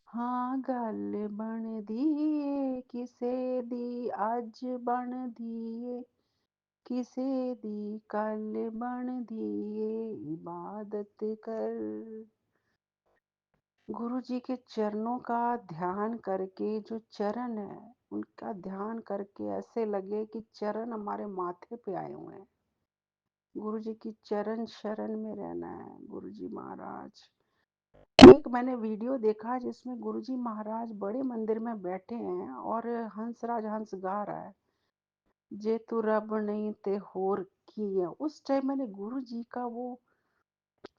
ਹਾਂ ਗੱਲ ਬਣਦੀ ਏ, ਕਿਸੇ ਦੀ ਅੱਜ ਬਣਦੀ ਏ, ਕਿਸੇ ਦੀ ਕੱਲ ਬਣदी ਏ, इबादत कर। गुरु जी के चरणों का ध्यान करके, जो चरण है उनका ध्यान करके ऐसे लगे कि चरण हमारे माथे पे आए हुए हैं। गुरु जी की चरण शरण में रहना है गुरु जी महाराज। एक मैंने वीडियो देखा जिसमें गुरु जी महाराज बड़े मंदिर में बैठे हैं और हंसराज हंस गा रहा है, जे तू रब नहीं ते होर की है। उस टाइम मैंने गुरु जी का वो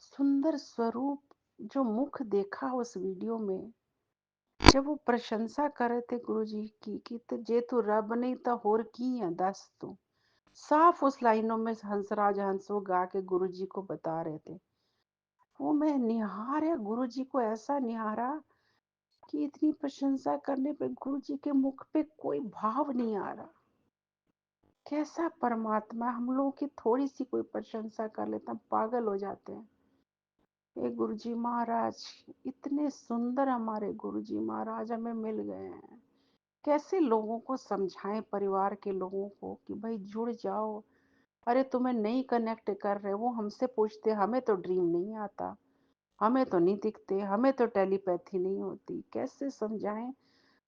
सुंदर स्वरूप, जो मुख देखा उस वीडियो में, जब वो प्रशंसा कर रहे थे गुरु जी की कि तो जे तू रब नहीं तो होर की है दस तू। साफ उस लाइनों में हंसराज हंस वो गा के गुरु जी को बता रहे थे। वो मैं निहारा गुरु जी को, ऐसा निहारा कि इतनी प्रशंसा करने पे गुरु जी के मुख पे कोई भाव नहीं आ रहा। कैसा परमात्मा, हम लोगों की थोड़ी सी कोई प्रशंसा कर लेता पागल हो जाते हैं। ये गुरु जी महाराज इतने सुंदर, हमारे गुरु जी महाराज हमें मिल गए हैं। कैसे लोगों को समझाएं, परिवार के लोगों को कि भाई जुड़ जाओ। अरे तुम्हें नहीं कनेक्ट कर रहे, वो हमसे पूछते हमें तो ड्रीम नहीं आता, हमें तो नहीं दिखते, हमें तो टेलीपैथी नहीं होती। कैसे समझाएं।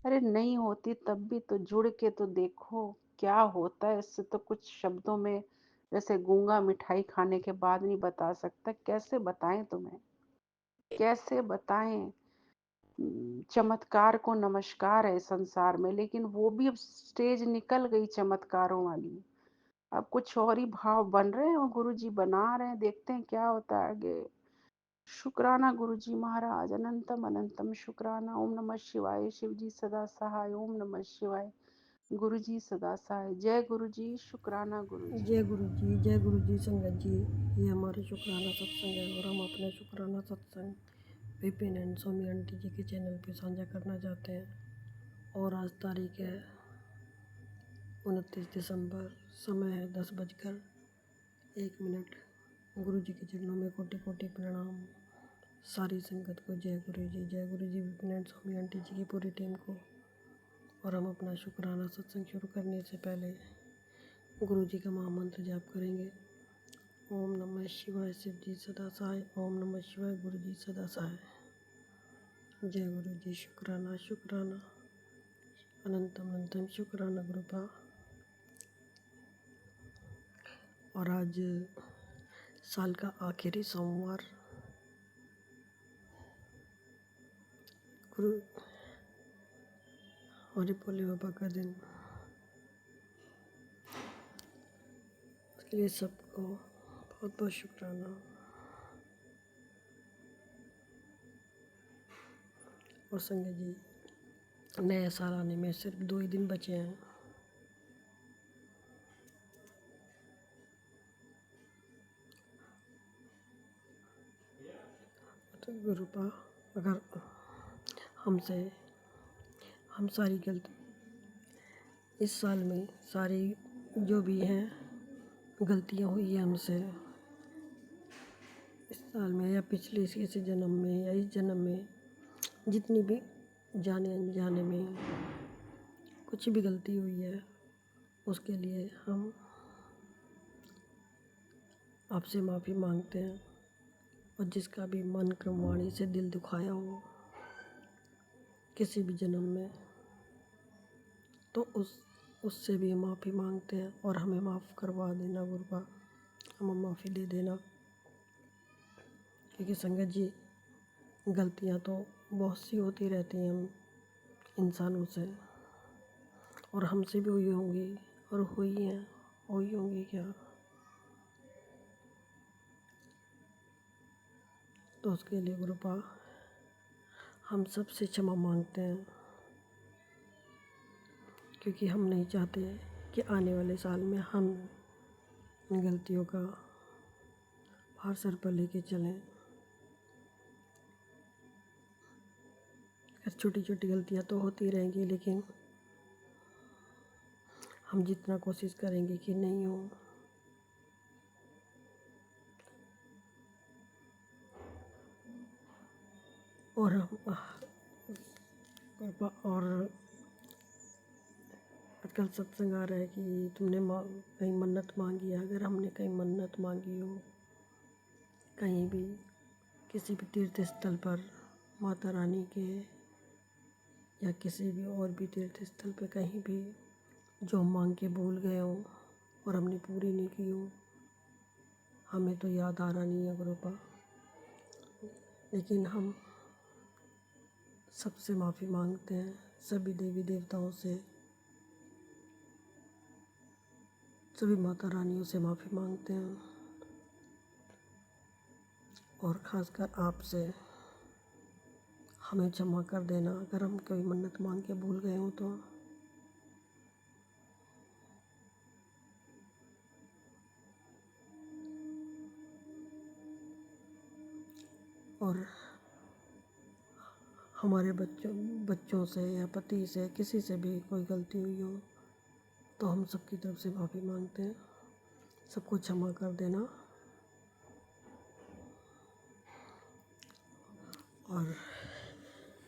अरे नहीं होती तब भी तो जुड़ के तो देखो क्या होता है। इससे तो कुछ शब्दों में, जैसे गूंगा मिठाई खाने के बाद नहीं बता सकता। कैसे बताएं तुम्हें, कैसे बताएं। चमत्कार को नमस्कार है संसार में, लेकिन वो भी अब स्टेज निकल गई चमत्कारों वाली। अब कुछ और ही भाव बन रहे हैं और गुरु जी बना रहे हैं, देखते हैं क्या होता है आगे। शुक्राना गुरु जी महाराज, अनंतम अनंतम शुक्राना। ओम नमः शिवाय, शिव जी सदा सहाय। ओम नमः शिवाय, गुरु जी सदा सहाय। जय गुरु जी, शुक्राना गुरु जी। जय गुरु जी, जय गुरु जी। संगत जी, ये हमारे शुक्राना सत्संग है और हम अपने शुक्राना सत्संग विपिन एंड सोमी आंटी जी के चैनल पे साझा करना चाहते हैं। और आज तारीख है 29 दिसंबर, समय है 10:01। गुरु जी के चरणों में कोटि कोटि प्रणाम। सारी संगत को जय गुरु जी, जय गुरु जी, विपिन एंड सोमी आंटी जी की पूरी टीम को। और हम अपना शुक्राना सत्संग शुरू करने से पहले गुरु जी का महामंत्र जाप करेंगे। ओम नमः शिवाय, शिव जी सदा सहाय। ओम नमः शिवाय, गुरु जी सदा सहाय। जय गुरु जी, शुक्राना शुक्राना, अनंतम अनंतम शुक्राना गुरुपा। और आज साल का आखिरी सोमवार, गुरु हरि भोले बाबा का दिन। उसके लिए सबको बहुत बहुत शुक्राना। और संगत जी, नया साल आने में सिर्फ 2 ही दिन बचे हैं। गुरुपा अगर हमसे हम सारी गलती इस साल में सारी जो भी हैं गलतियाँ हुई है हमसे इस साल में या पिछले किसी जन्म में या इस जन्म में जितनी भी जाने अनजाने में कुछ भी गलती हुई है उसके लिए हम आपसे माफ़ी मांगते हैं। और जिसका भी मन क्रम वाणी से दिल दुखाया हो किसी भी जन्म में तो उससे भी माफ़ी मांगते हैं और हमें माफ़ करवा देना गुरुपा, हमें माफ़ी दे देना। क्योंकि संगत जी गलतियां तो बहुत सी होती रहती हैं हम इंसानों से और हमसे भी हुई होंगी और हुई हैं हुई होंगी क्या, तो उसके लिए गुरुपा हम सबसे क्षमा मांगते हैं। क्योंकि हम नहीं चाहते कि आने वाले साल में हम इन गलतियों का भार सर पर लेके चलें। छोटी छोटी गलतियां तो होती रहेंगी लेकिन हम जितना कोशिश करेंगे कि नहीं हो। और हम और आजकल सत्संग आ रहा है कि तुमने कहीं मन्नत मांगी है, अगर हमने कहीं मन्नत मांगी हो कहीं भी किसी भी तीर्थ स्थल पर माता रानी के या किसी भी और भी तीर्थ स्थल पे कहीं भी जो हम मांग के भूल गए हो और हमने पूरी नहीं की हो, हमें तो याद आ रहा नहीं है गुरुपा, लेकिन हम सबसे माफ़ी मांगते हैं, सभी देवी देवताओं से, सभी माता रानियों से माफ़ी मांगते हैं और ख़ासकर आपसे हमें क्षमा कर देना अगर हम कोई मन्नत मांग के भूल गए हों तो। और हमारे बच्चों से या पति से किसी से भी कोई गलती हुई हो तो हम सबकी तरफ से माफ़ी मांगते हैं, सबको क्षमा कर देना। और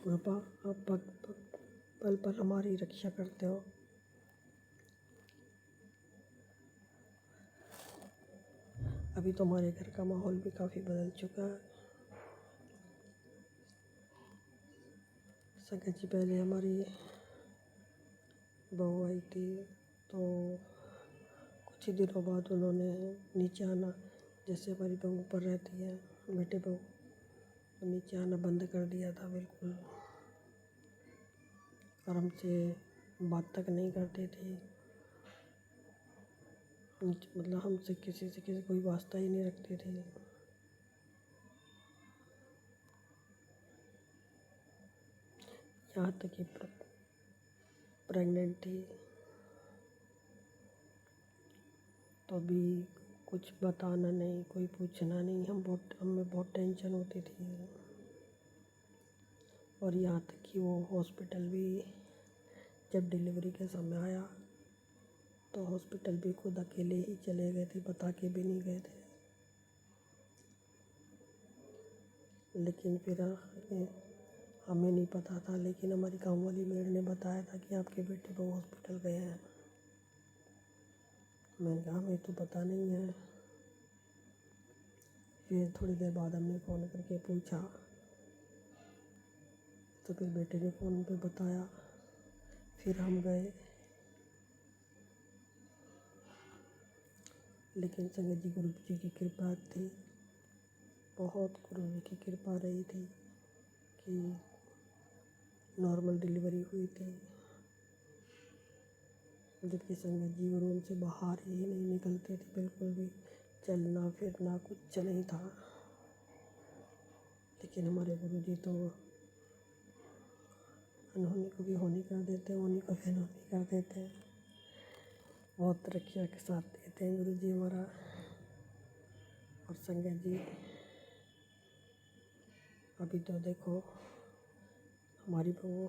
गुरुपा आप पल पल हमारी रक्षा करते हो। अभी तो हमारे घर का माहौल भी काफ़ी बदल चुका है। संगत जी पहले हमारी बहू आई थी तो कुछ ही दिनों बाद उन्होंने नीचे आना, जैसे हमारी बहू ऊपर रहती है बेटे बहू, तो नीचे आना बंद कर दिया था बिल्कुल और हमसे बात तक नहीं करते थे। मतलब हमसे किसी से कोई वास्ता ही नहीं रखते थे। यहाँ तक कि प्रेग्नेंट थी तो भी कुछ बताना नहीं, कोई पूछना नहीं, हमें बहुत टेंशन होती थी। और यहाँ तक कि वो हॉस्पिटल भी जब डिलीवरी का समय आया तो हॉस्पिटल भी खुद अकेले ही चले गए थे, बता के भी नहीं गए थे। लेकिन फिर हमें नहीं पता था, लेकिन हमारी गाँव वाली मेड ने बताया था कि आपके बेटे बहू हॉस्पिटल गए हैं। मैंने कहा हमें तो पता नहीं है। फिर थोड़ी देर बाद हमने फ़ोन करके पूछा तो फिर बेटे ने फ़ोन पे बताया, फिर हम गए। लेकिन संगत जी गुरु जी की कृपा थी, बहुत गुरु जी की कृपा रही थी कि नॉर्मल डिलीवरी हुई थी। जबकि संगत जी रूम से बाहर ही नहीं निकलते थे बिल्कुल भी, चलना फिरना कुछ नहीं था। लेकिन हमारे गुरु जी तो अनहोनी को भी होनी कर देते हैं, होनी को भी अनहोनी कर देते हैं। बहुत रक्षा के साथ देते हैं गुरु जी हमारा। और संगत जी अभी तो देखो हमारी बहू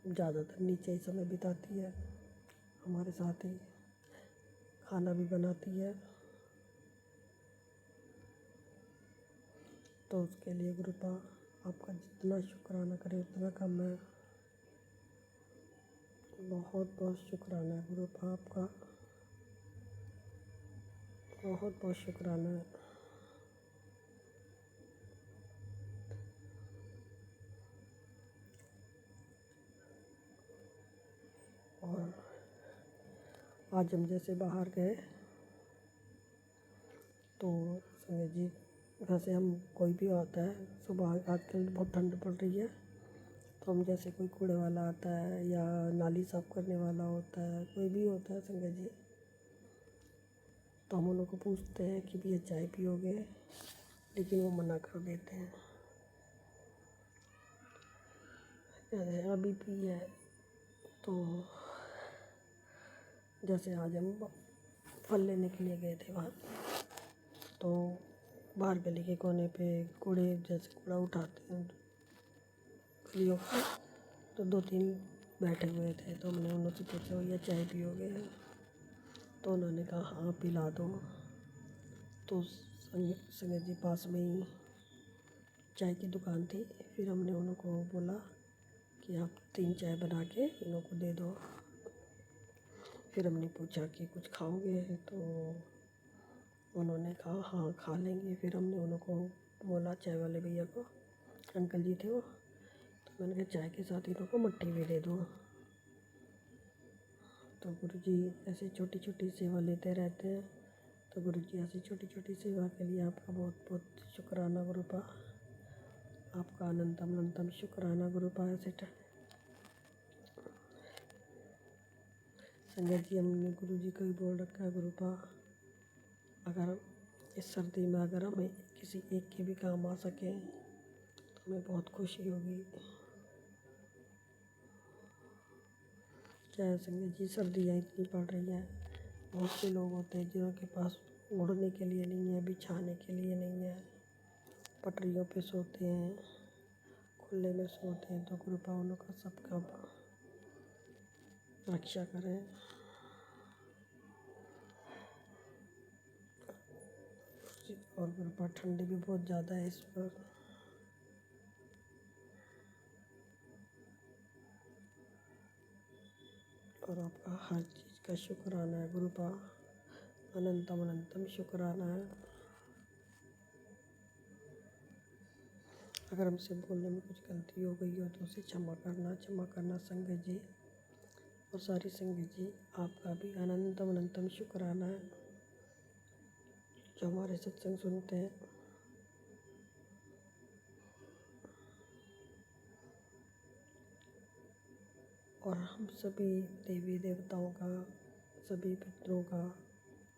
ज़्यादातर नीचे ही समय बिताती है, हमारे साथ ही खाना भी बनाती है। तो उसके लिए गुरुपा आपका जितना शुक्राना करे उतना कम है। बहुत बहुत शुक्राना है गुरुपा आपका, बहुत बहुत शुक्राना है। और आज हम जैसे बाहर गए तो संजय जी, वैसे हम कोई भी आता है सुबह, आजकल बहुत ठंड पड़ रही है, तो हम जैसे कोई कूड़े वाला आता है या नाली साफ करने वाला होता है, कोई भी होता है संजय जी, तो हम उन लोग को पूछते हैं कि भैया चाय पियोगे, लेकिन वो मना कर देते हैं। जैसे अभी पी है तो जैसे आज हम फल लेने के लिए गए थे वहाँ, तो बाहर गली के कोने पे कूड़े, जैसे कूड़ा उठाते हैं गलियों का, तो 2-3 बैठे हुए थे, तो हमने उनसे पूछा भैया चाय पियोगे, तो उन्होंने कहा हाँ पिला दो। तो संजय जी पास में ही चाय की दुकान थी, फिर हमने उनको बोला कि आप 3 चाय बना के इन लोगों को दे दो। फिर हमने पूछा कि कुछ खाओगे, तो उन्होंने कहा हाँ खा लेंगे। फिर हमने उनको बोला, चाय वाले भैया को, अंकल जी थे वो, तो मैंने कहा चाय के साथ इन लोगों को मट्ठी भी दे दो। तो गुरुजी ऐसे छोटी छोटी सेवा लेते रहते हैं। तो गुरुजी ऐसी छोटी छोटी सेवा के लिए आपका बहुत बहुत शुक्राना गुरुपा, आपका अनंतम अनंतम शुक्राना गुरुपा। ऐसे संजय जी, हमने गुरुजी को ही बोल रखा है गुरुपा, अगर इस सर्दी में अगर हमें किसी एक के भी काम आ सके तो हमें बहुत खुशी होगी। क्या है संजय जी, सर्दियाँ इतनी पड़ रही हैं, बहुत से लोग होते हैं जिनके पास ओढ़ने के लिए नहीं है, बिछाने के लिए नहीं है, पटरियों पे सोते हैं, खुले में सोते हैं। तो कृपा उन लोग का सबका रक्षा करें। और कृपा ठंडी भी बहुत ज़्यादा है इस पर, और आपका हर चीज़ का शुक्राना है गुरुपा, अनंतम अनंतम शुक्राना है। अगर हमसे बोलने में कुछ गलती हो गई हो तो उसे क्षमा करना संगत जी। और सारी संगत जी, आपका भी अनंतम अनंतम शुक्राना है जो हमारे सत्संग सुनते हैं। और हम सभी देवी देवताओं का, सभी पितरों का,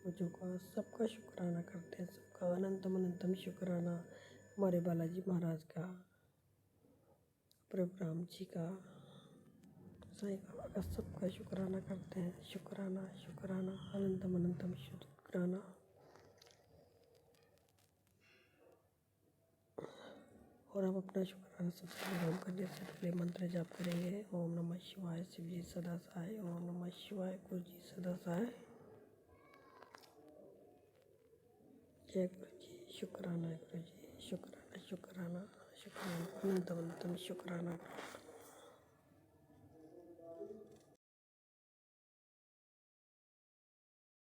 पूजों का, सबका शुक्राना करते हैं, सबका अनंतम अनंतम शुक्राना। हमारे बालाजी महाराज का, प्रभु राम जी का, साईं बाबा का, सबका शुक्राना करते हैं। शुक्राना शुक्राना अनंतम अनंतम शुक्राना। और हम अपना शुक्राना सबसे आरम्भ करने से पहले मंत्र जाप करेंगे। ओम नमः शिवाय, शिव जी सदा सहाय। ओम नमः शिवाय, गुरु जी सदा सहाय। जय गुरु जी, शुक्राना गुरु जी, शुक्राना शुक्राना शुक्राना अनंतम अनंतम शुक्राना।